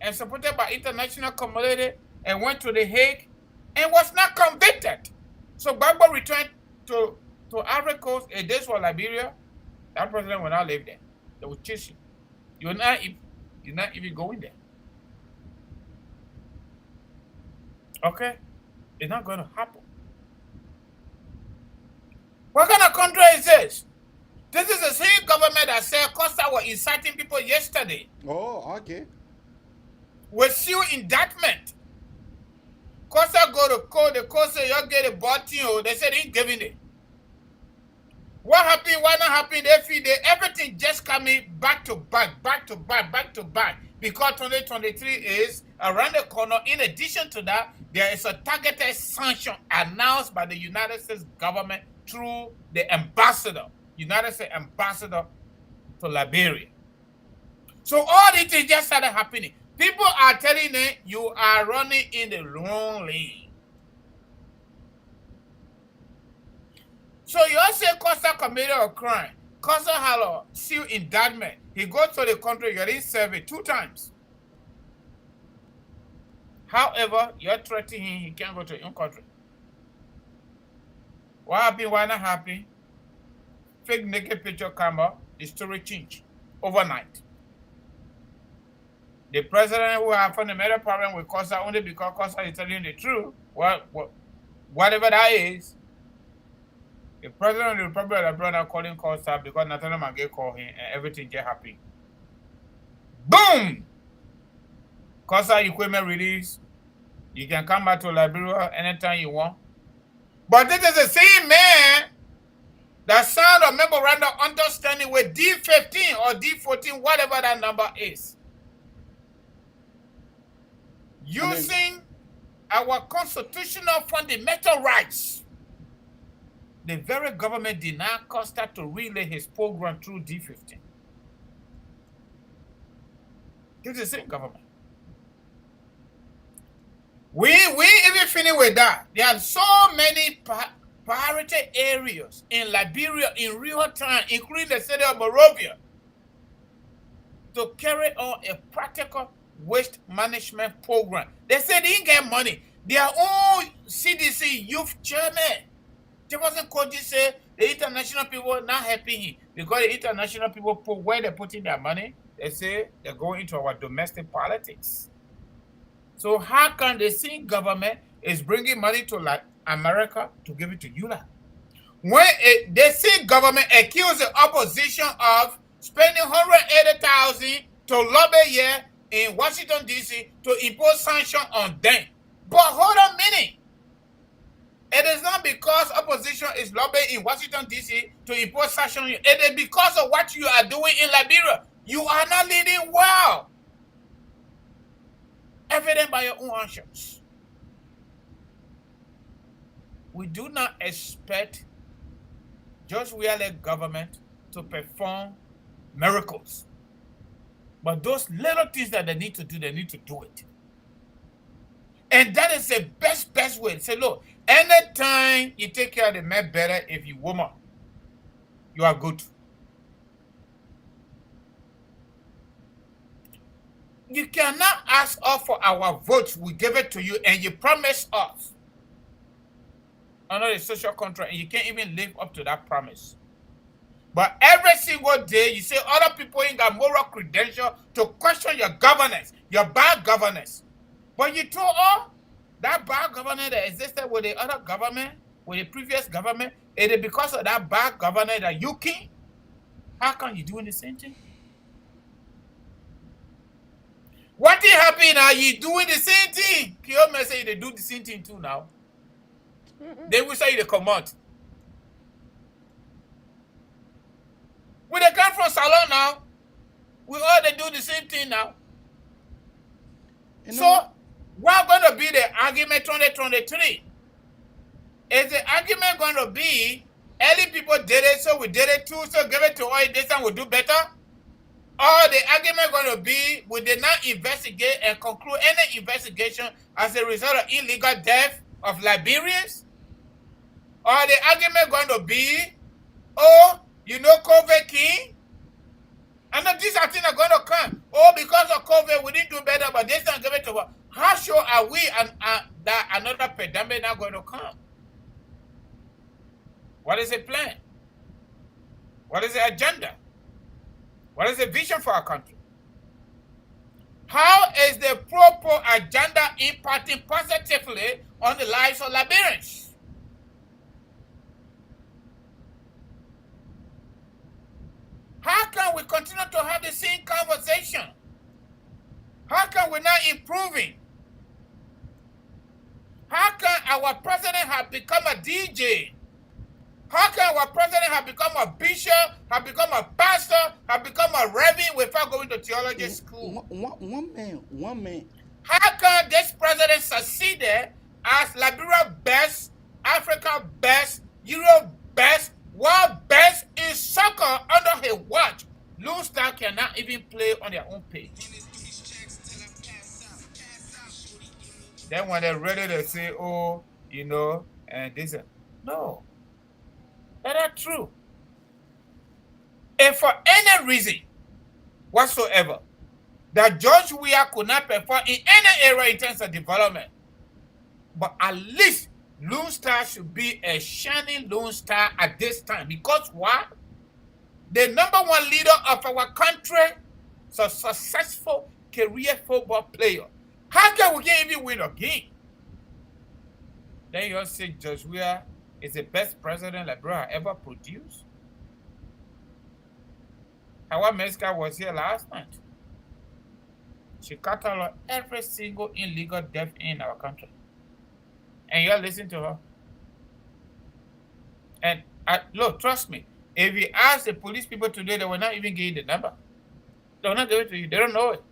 and supported by international community and went to The Hague and was not convicted. So Gbagbo returned to Ivory Coast, a day for Liberia. That president will not live there. They will chase you. You're not even going there. Okay? It's not going to happen. What kind of country is this? This is the same government that said Costa were inciting people yesterday. Oh, okay. With seal indictment. Costa go to court, the court say you get a bottle. They said they ain't giving it. What happened? Why not happen? They feel everything just coming back to back, back to back, back to back. Because 2023 is around the corner. In addition to that, there is a targeted sanction announced by the United States government through the ambassador, United States ambassador to Liberia. So all these things just started happening. People are telling them you are running in the wrong lane. So you all say Costa committed a crime. Costa had a seal indictment. He goes to the country, you're in service 2 times. However, you're threatening him, he can't go to your own country. What happened? Why not happen? Fake naked picture camera, the story changed overnight. The president who have fundamental problem with Costa only because Costa is telling the truth, whatever that is, the president of the Republic of Liberia calling Costa because Nathaniel Mange called him and everything just happened. Boom! Costa equipment release. You can come back to Liberia anytime you want. But this is the same man that signed a memorandum of understanding with D15 or D14, whatever that number is. Using our constitutional fundamental rights. The very government denied Costa to relay his program through D15. This is the same government. We even finish with that. There are so many priority areas in Liberia in real time, including the city of Monrovia, to carry on a practical waste management program. They said they didn't get money. Their own CDC youth chairman, they wasn't called this say the international people not helping him because the international people put where they're putting their money. They say they're going into our domestic politics. So how can the same government is bringing money to like America to give it to ULAA? When the same government accused the opposition of spending 180,000 to lobby here in Washington D.C. to impose sanctions on them. But hold on a minute. It is not because opposition is lobbying in Washington D.C. to impose sanctions on you. It is because of what you are doing in Liberia. You are not leading well. Evident by your own actions. We do not expect George Weah-led government to perform miracles. But those little things that they need to do it. And that is the best way. Say, look, anytime you take care of the men better if you woman, you are good. You cannot ask us for our votes. We give it to you and you promise us under the social contract and you can't even live up to that promise. But every single day, you say other people ain't got moral credential to question your governance, your bad governance. But you told all that bad governance that existed with the other government, with the previous government, it is because of that bad governance that you came. How come you doing the same thing? What is happening now? You doing the same thing. Kiyomi say they do the same thing too now. They will say they come out. When they come from Salon now, we all they do the same thing now. So, what's going to be the argument 2023? Is the argument going to be early people did it, so we did it too, so give it to all this and we'll do better? Or the argument going to be we did not investigate and conclude any investigation as a result of illegal death of Liberians? Or the argument going to be, oh, you know COVID king? I know these are things are going to come. Oh, because of COVID, we didn't do better, but this time give it to us. How sure are we that another pandemic not going to come? What is the plan? What is the agenda? What is the vision for our country? How is the proper agenda impacting positively on the lives of Liberians? How can we continue to have the same conversation? How can we not improving? How can our president have become a DJ? How can our president have become a bishop, have become a pastor, have become a reverend without going to theology school? One man. How can this president succeed as Liberia best, Africa best, Europe best, world best in soccer under his watch? Lone Star cannot even play on their own page. Then when they're ready to say, oh, you know, and this, no. That's not true. If for any reason whatsoever that George Weah could not perform in any area in terms of development, but at least Lone Star should be a shining Lone Star at this time. Because what? The number one leader of our country is a successful career football player. How can we even win a game? Then you say George Weah is the best president Liberia ever produced. Hawa Meska was here last night. She cataloged every single illegal death in our country. And you're listening to her. And look, trust me, if you ask the police people today, they will not even give you the number. They will not give it to you. They don't know it.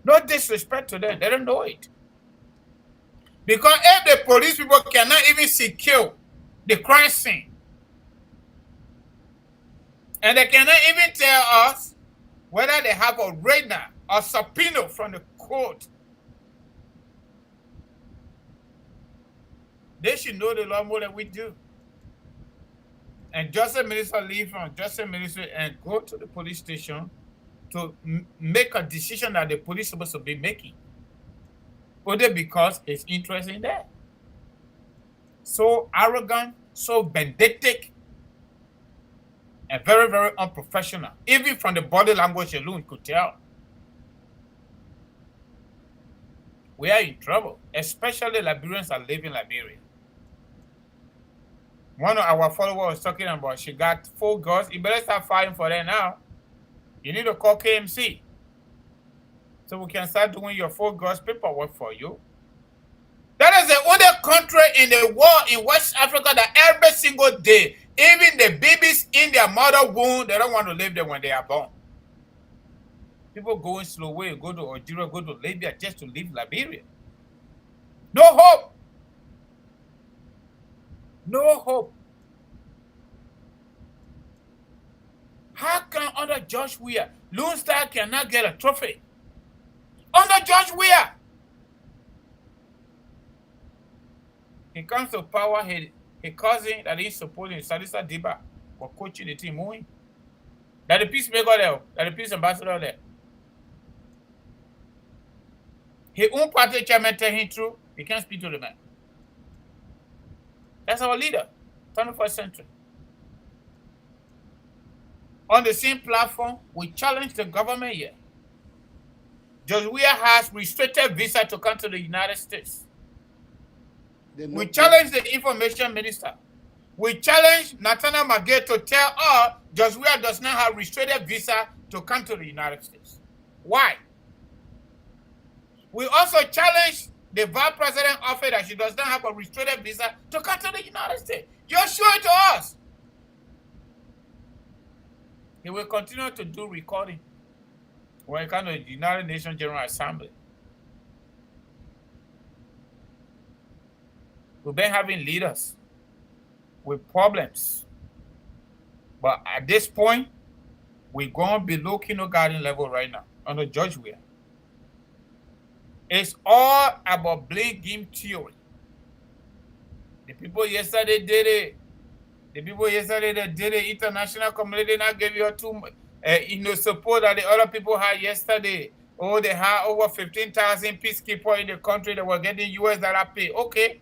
No disrespect to them. They don't know it. Because if the police people cannot even secure the crime scene, and they cannot even tell us whether they have a radar or subpoena from the court, they should know the law more than we do. And Justice Minister leave from Justice Ministry and go to the police station to make a decision that the police is supposed to be making. Only because his interest in that. So arrogant, so vindictive, and very, very unprofessional. Even from the body language alone, could tell. We are in trouble, especially Liberians that live in Liberia. One of our followers was talking about she got 4 girls. You better start fighting for them now. You need to call KMC. So we can start doing your 4 girls paperwork for you. That is the only country in the world in West Africa that every single day, even the babies in their mother womb, they don't want to live there when they are born. People going slow way, go to Algeria, go to Libya just to leave Liberia. No hope. No hope. How can under George Weah, Lone Star cannot get a trophy? Under George Weah. He comes to power, his cousin that he's supporting, Salisa Diba, for coaching the team moving. That the peacemaker there, that the peace ambassador there. His own party chairman tell him through, he can't speak to the man. That's our leader, 21st century. On the same platform, we challenge the government here. George Weah has restricted visa to come to the United States. We challenge the information minister. We challenge Nathaniel Magay to tell us George Weah does not have restricted visa to come to the United States. Why? We also challenge the vice president office that she does not have a restricted visa to come to the United States. You're sure to us. He will continue to do recording when it comes to the United Nations General Assembly. We've been having leaders with problems. But at this point, we're going below kindergarten level right now under George Weah. It's all about blame game theory. The people yesterday did it. The people yesterday that did it, international community not gave you too much support that the other people had yesterday. Oh, they had over 15,000 peacekeepers in the country that were getting US dollar pay. Okay.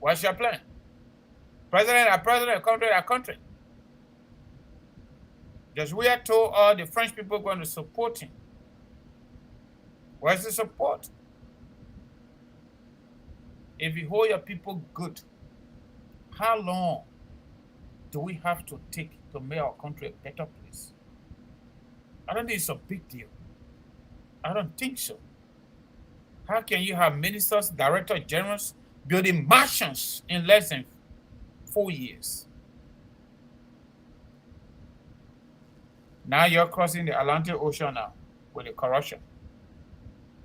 What's your plan? President, country, a country. Just we are told all the French people are going to support him. Where's the support? If you hold your people good, how long do we have to take to make our country a better place? I don't think it's a big deal. I don't think so. How can you have ministers, directors, generals building mansions in less than 4 years? Now you're crossing the Atlantic Ocean now with the corruption.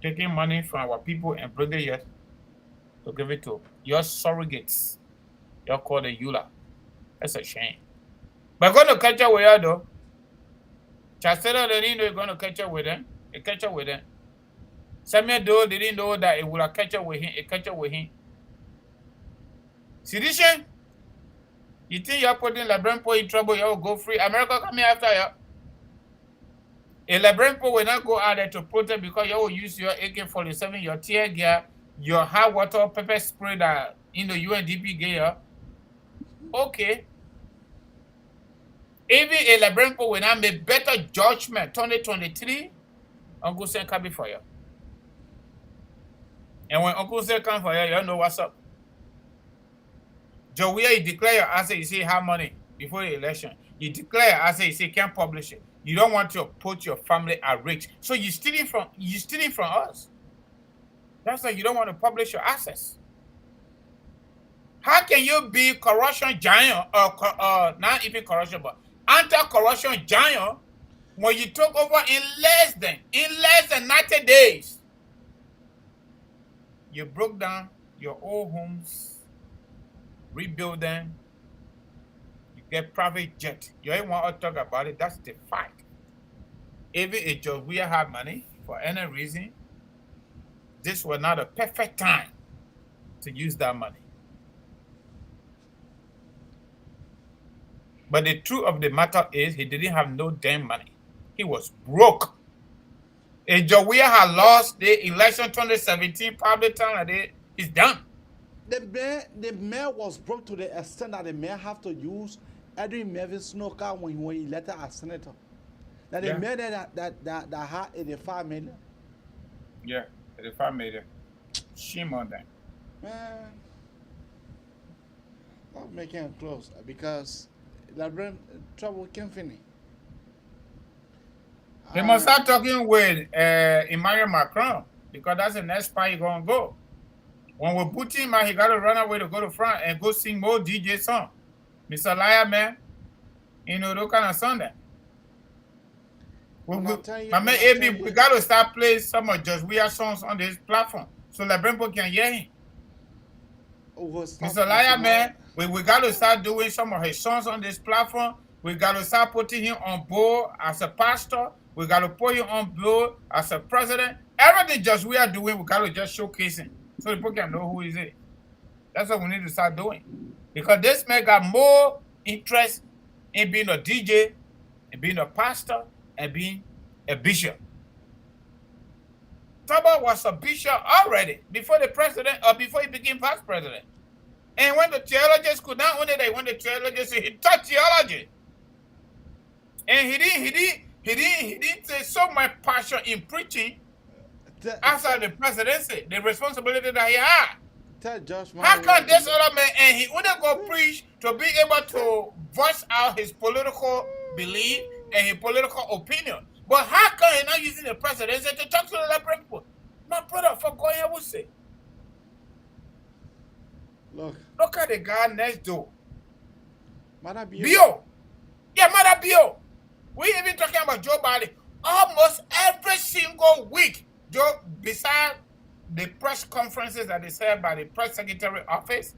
Taking money from our people and bringing it here to give it to your surrogates. You're called the ULAA. That's a shame. But going to catch up with you though. Chancellor didn't know you're going to catch up with them. He catch up with them. Samuel Doe didn't know that it would have catch up with him. It catch up with him. Sedition? You think you're putting Liberian People in trouble, you'll go free. America coming after you. A Liberian People will not go out there to protest because you will use your AK-47, your tear gas, your hot water pepper spray that UNDP gave you. Okay. Even a Liberian People will not make better judgment 2023, Uncle Sam can be for you. And when Uncle Sam come for you, you know what's up. Joe, where you declare your asset, you say have money before the election. You declare your asset, you say can't publish it. You don't want to put your family at risk. So you're stealing from us. That's why you don't want to publish your assets. How can you be corruption giant or not even corruption, but anti-corruption giant when you took over in less than 90 days? You broke down your old homes, rebuild them, you get private jet. You ain't want to talk about it. That's the fact. Even if George Weah had money for any reason, this was not a perfect time to use that money. But the truth of the matter is he didn't have no damn money. he was broke. If Jawia had lost the election 2017, probably time like that, he's done. The mayor was broke to the extent that the mayor have to use Edwin Mervyn Snooker when he elected as senator. Now the mayor that had 85 million. Yeah, 85 million. Shame on them. Man, not making it close because Liberian trouble can't finish. They must start talking with Emmanuel Macron because that's the next spot he's gonna go. When we put him out, he got to run away to go to France and go sing more DJ song. Mr. Liar Man, you know, those kind of song that. My man AB, we got to start playing some of Just Weird songs on this platform so Liberian people can hear him. Mr. Liar Man, we got to start doing some of his songs on this platform. We got to start putting him on board as a pastor. We got to put him on board as a president. Everything Just we are doing, we got to just showcase him so people can know who he is. That's what we need to start doing. Because this man got more interest in being a DJ, in being a pastor, and being a bishop. Taba was a bishop already before the president or before he became vice president. And when the theologians could not only they went to theologians, he taught theology. And he didn't say so much passion in preaching after the presidency, the responsibility that he had. How can this other man and he wouldn't go preach to be able to voice out his political belief and his political opinion? But how come he not using the presidency to talk to the Liberian people? My brother, for God, I would say. Look at the guy next door. Mother Bio. Yeah, Mother Bio. We even talking about Joe Biden. Almost every single week, Joe, besides the press conferences that is held by the press secretary office,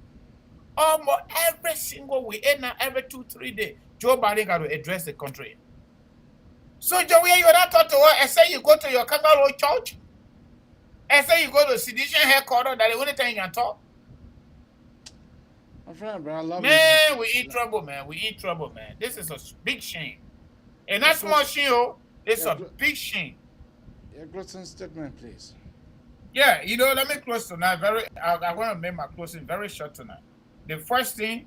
almost every single week, and now every 2-3 days, Joe Biden got to address the country. So, Joey, you not talk to her and say you go to your kangaroo church and say you go to sedition headquarters that the only time you can talk. My friend, bro, I love man, we in trouble, man. We in trouble, man. This is a big shame. And that's small shame, it's a big shame. Your closing statement, please. Yeah, you know, let me close tonight. I want to make my closing very short tonight. The first thing,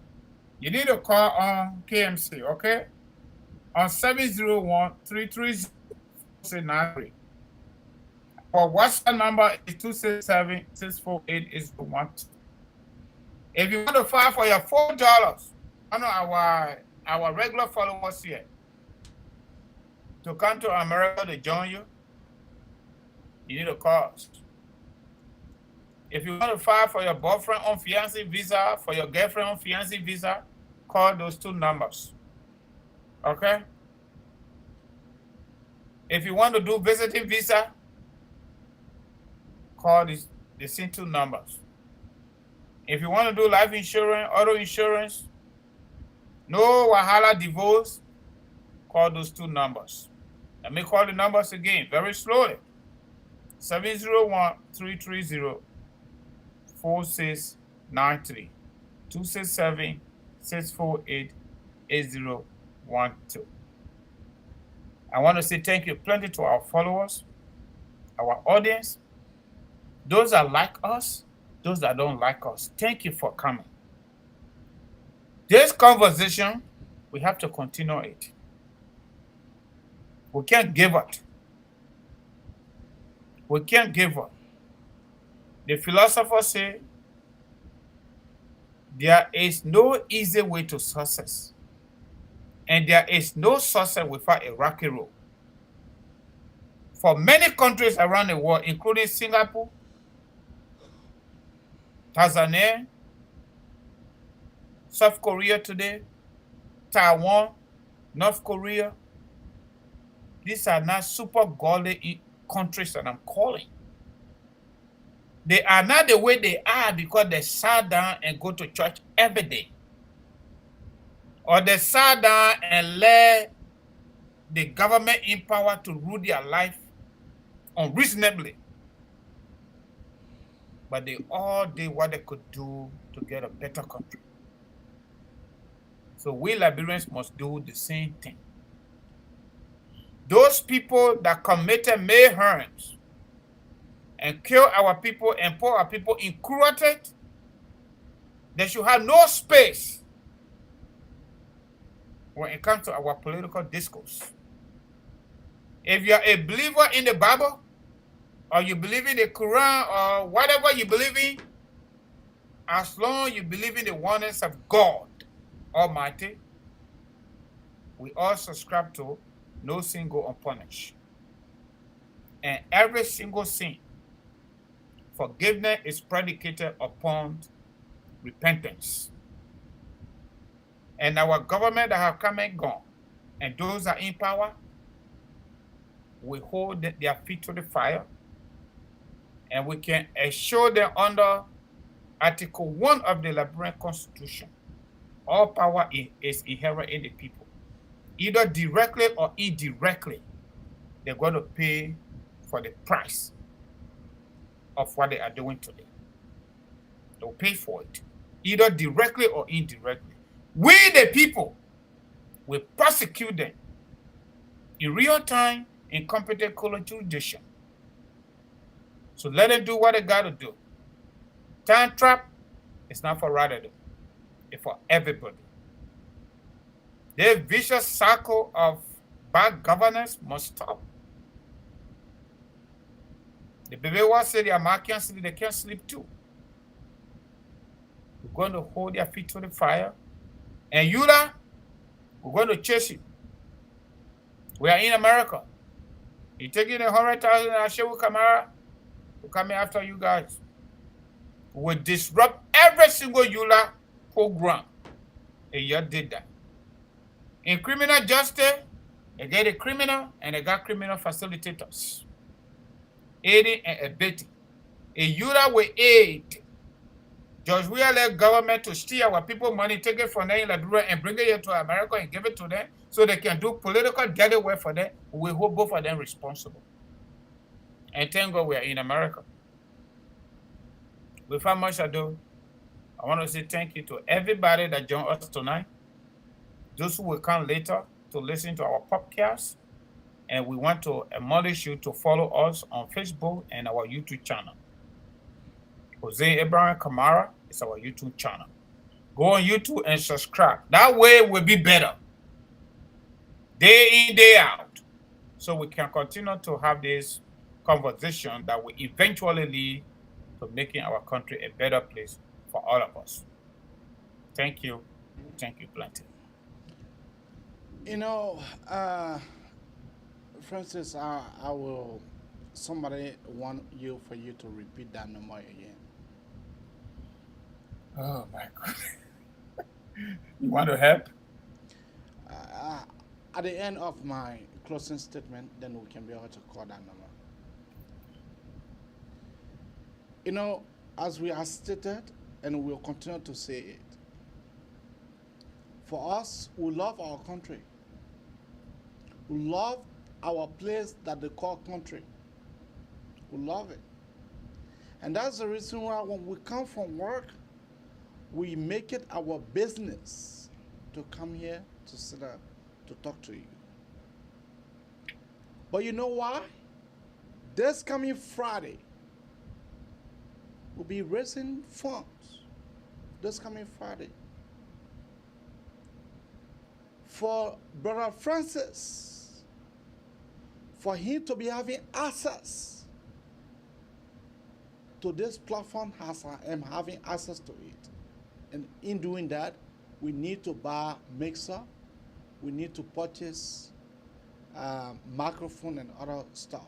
you need to call on KMC, okay? On 701-330-4693. Our WhatsApp number is 267-648-8012. If you want to file for your $4, I know our regular followers here to come to America to join you, you need to call us. If you want to file for your boyfriend on fiancé visa, for your girlfriend on fiancé visa, call those 2 numbers. Okay? If you want to do visiting visa, call the same 2 numbers. If you want to do life insurance, auto insurance, no Wahala divorce, call those 2 numbers. Let me call the numbers again, very slowly. 701-330-4693. 267-648-8012. I want to say thank you plenty to our followers, our audience, those that like us, those that don't like us. Thank you for coming. This conversation, we have to continue it. We can't give up. We can't give up. The philosophers say there is no easy way to success, and there is no success without a rocky road. For many countries around the world, including Singapore, Tanzania, South Korea today, Taiwan, North Korea, these are not super godly countries that I'm calling. They are not the way they are because they sat down and go to church every day. Or they sat down and let the government in power to rule their life unreasonably. But they all did what they could do to get a better country. So we Liberians must do the same thing. Those those people that committed mayhem and kill our people and put our people in cruelty, they should have no space when it comes to our political discourse. If you are a believer in the Bible, or you believe in the Quran, or whatever you believe in, as long as you believe in the oneness of God Almighty, we all subscribe to no sin go unpunished. And every single sin, forgiveness is predicated upon repentance. And our government that have come and gone, and those that are in power, we hold their feet to the fire, and we can assure them under Article 1 of the Liberian Constitution, all power is inherent in the people. Either directly or indirectly, they're going to pay for the price of what they are doing today. They'll pay for it, either directly or indirectly. We, the people, will prosecute them in real time in competent court jurisdiction. So let them do what they got to do. Time trap is not for Radical, it's for everybody. This vicious cycle of bad governance must stop. The baby was said the Americans sleep, they can't sleep too. We're going to hold their feet to the fire. And ULAA, we're going to chase you. We are in America. You're taking 100,000 Ashewu Kamara, we're coming after you guys. We will disrupt every single ULAA program. And you did that. In criminal justice, they get a criminal and they got criminal facilitators. Aiding and abetting. A ULAA will aid. Judge, we allow government to steal our people money, take it from them in Liberia and bring it here to America and give it to them so they can do political getaway for them. We hold both of them responsible. And thank God we are in America. Without much ado, I want to say thank you to everybody that joined us tonight. Those who will come later to listen to our podcast. And we want to admonish you to follow us on Facebook and our YouTube channel. Jose Abraham Kamara is our YouTube channel. Go on YouTube and subscribe. That way it will be better. Day in, day out. So we can continue to have this conversation that will eventually lead to making our country a better place for all of us. Thank you. Thank you plenty. You know, Francis, I will, somebody want for you to repeat that number again. Oh my God. You want to help? At the end of my closing statement, then we can be able to call that number. You know, as we have stated, and we will continue to say it, for us, we love our country. We love our place that they call country. We love it. And that's the reason why when we come from work, we make it our business to come here to sit down, to talk to you. But you know why? This coming Friday, we'll be raising funds. This coming Friday. For Brother Francis, for him to be having access to this platform as I am having access to it. And in doing that, we need to buy mixer, we need to purchase microphone and other stuff.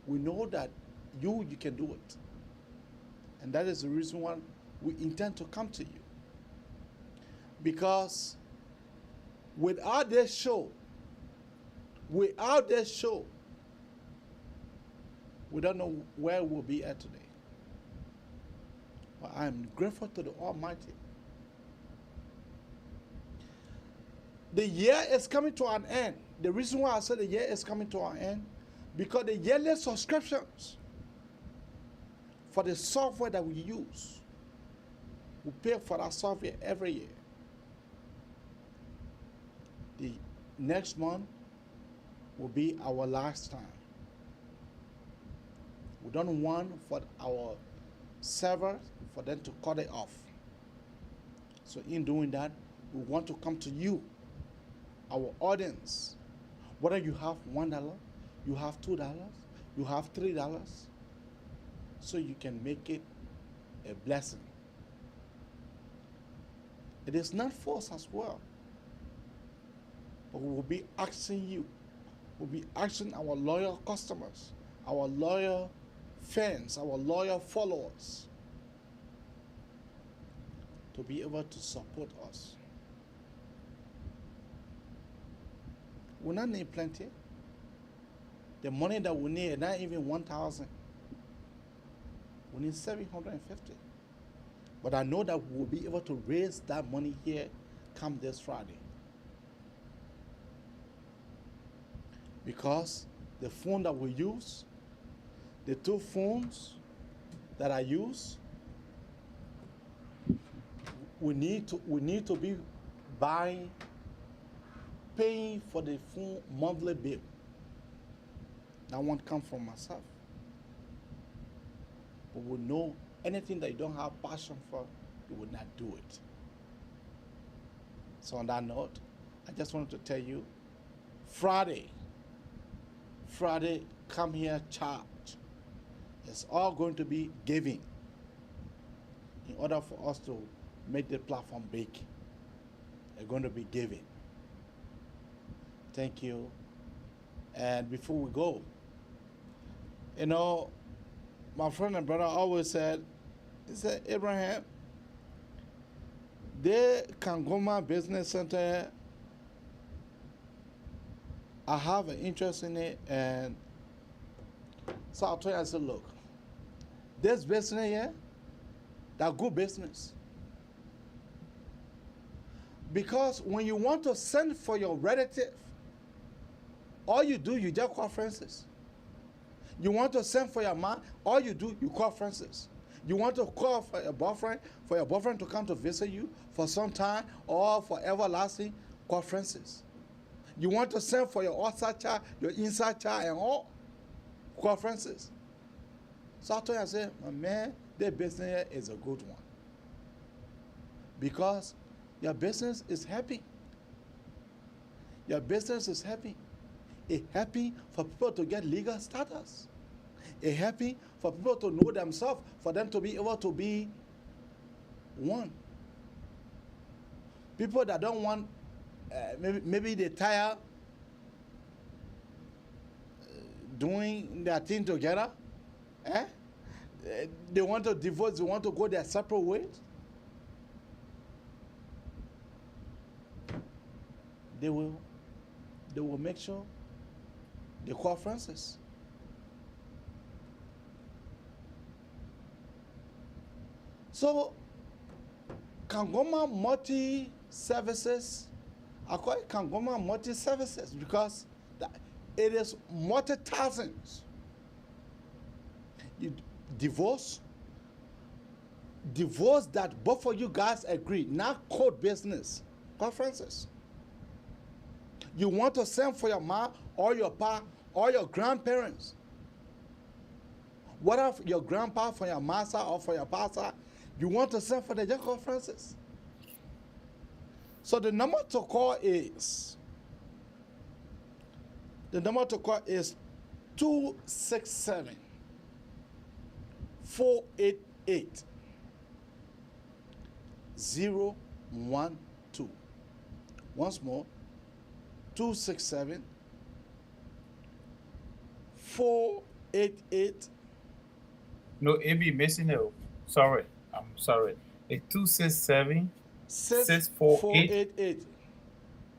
We know that you can do it. And that is the reason why we intend to come to you. Because without this show, we don't know where we'll be at today. But I am grateful to the Almighty. The year is coming to an end. The reason why I said the year is coming to an end, because the yearly subscriptions for the software that we use, we pay for that software every year. The next month will be our last time. We don't want for our servers for them to cut it off. So in doing that, we want to come to you, our audience. Whether you have $1, you have $2, you have $3, so you can make it a blessing. It is not forced as well. But we will be asking you, we'll be asking our loyal customers, our loyal fans, our loyal followers to be able to support us. We not need plenty. The money that we need, not even 1,000. We need 750. But I know that we'll be able to raise that money here come this Friday. Because the phone that we use, the 2 phones that I use, we need to be paying for the phone monthly bill. That won't come from myself. But we know anything that you don't have passion for, you would not do it. So on that note, I just wanted to tell you, Friday, come here, charge. It's all going to be giving in order for us to make the platform big. They're going to be giving. Thank you. And before we go, you know, my friend and brother always said, he said, Abraham, the Kangoma Business Center, I have an interest in it, and so I told him, I said, look, this business here, that's good business. Because when you want to send for your relative, all you do, you just call Francis. You want to send for your mom, all you do, you call Francis. You want to call for your boyfriend to come to visit you for some time or for everlasting, call Francis. You want to send for your outside child, your inside child, and all, call Francis. So I told him, I said, my man, that business here is a good one. Because your business is happy. Your business is happy. It's happy for people to get legal status. It's happy for people to know themselves, for them to be able to be one. People that don't want, maybe they tired doing their thing together. They want to divorce, they want to go their separate ways. They will make sure they call Francis. So, Kangoma multi-services, I call it Kangoma multi-services because it is multi-thousands. You divorce that both of you guys agree, not court business, conferences. You want to send for your mom or your pa or your grandparents. What if your grandpa for your master or for your pastor, you want to send for the just conferences? So the number to call is 267 488 012. Once more, 267 488. No, it be missing it. Sorry, I'm sorry. It's 267 6488.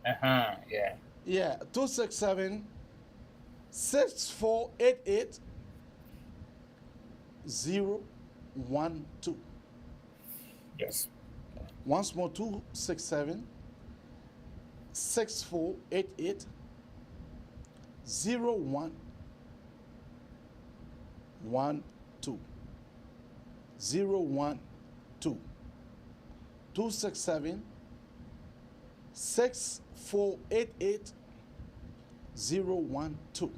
Yeah. Yeah, 267 6488 012. Yes. Once more, 267 6488 0112. 012. 267 6488 012.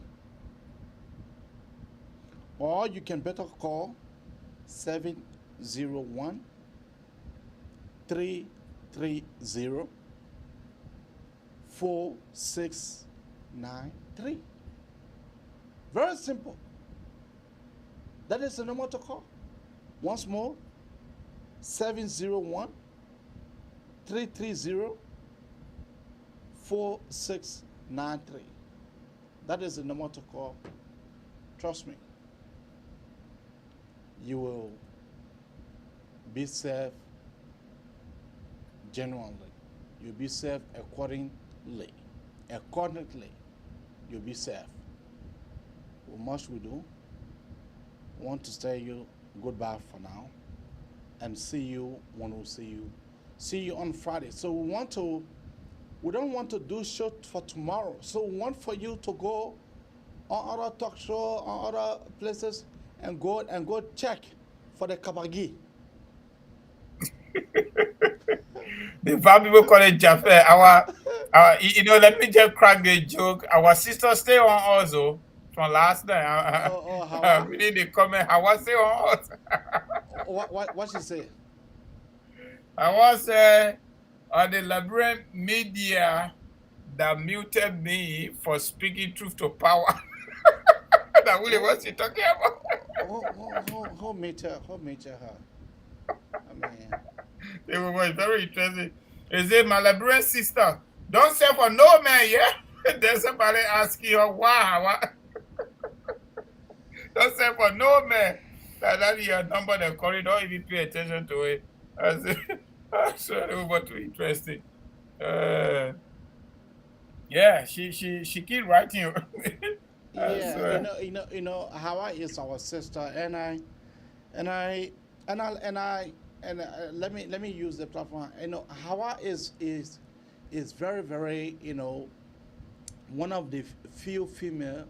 Or you can better call 701 330 4693. Very simple. That is the number to call. Once more, 701 330 4693. That is the number to call. Trust me. You will be served genuinely. You'll be served accordingly. Accordingly, you'll be served. What must we do? I want to say you goodbye for now and see you when we see you. See you on Friday. So we don't want to do show for tomorrow. So we want for you to go on other talk show, on other places, and go check for the kabagi. The bad people call it Jaffe. Let me just crack the joke. Our sister stay on also from last night. Reading the comment, Hawa stay on us. What she say? Hawa say on the Liberian media that muted me for speaking truth to power. That really what she talking about. Who muted her? I mean, it was very interesting. Is it my Liberian sister? Don't say for no man, yeah? There's somebody asking her why. Don't say for no man. That is your number, the calling, don't even pay attention to it. I said, it was too interesting. Yeah, she keep writing. Yeah, Hawa is our sister, and let me use the platform. Hawa is very, very, one of the few females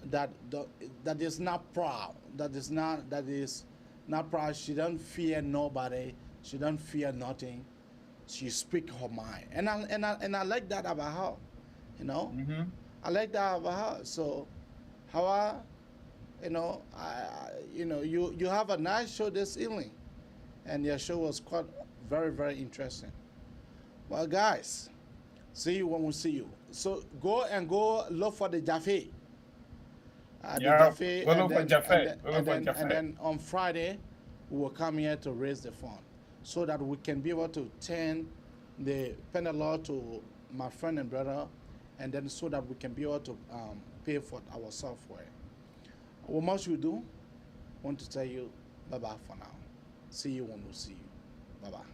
that is not proud. That is not proud. She don't fear nobody. She don't fear nothing. She speak her mind, and I like that about her. Mm-hmm. I like that about her. So, Hawa, you have a nice show this evening, and your show was quite very, very interesting. Well, guys, see you when we see you. So go look for the Jaffe. Go look for Jaffe. And then on Friday, we will come here to raise the fund so that we can be able to turn the penal law to my friend and brother, and then so that we can be able to pay for our software. What must we do? I want to tell you bye-bye for now. See you when we see you. Bye-bye.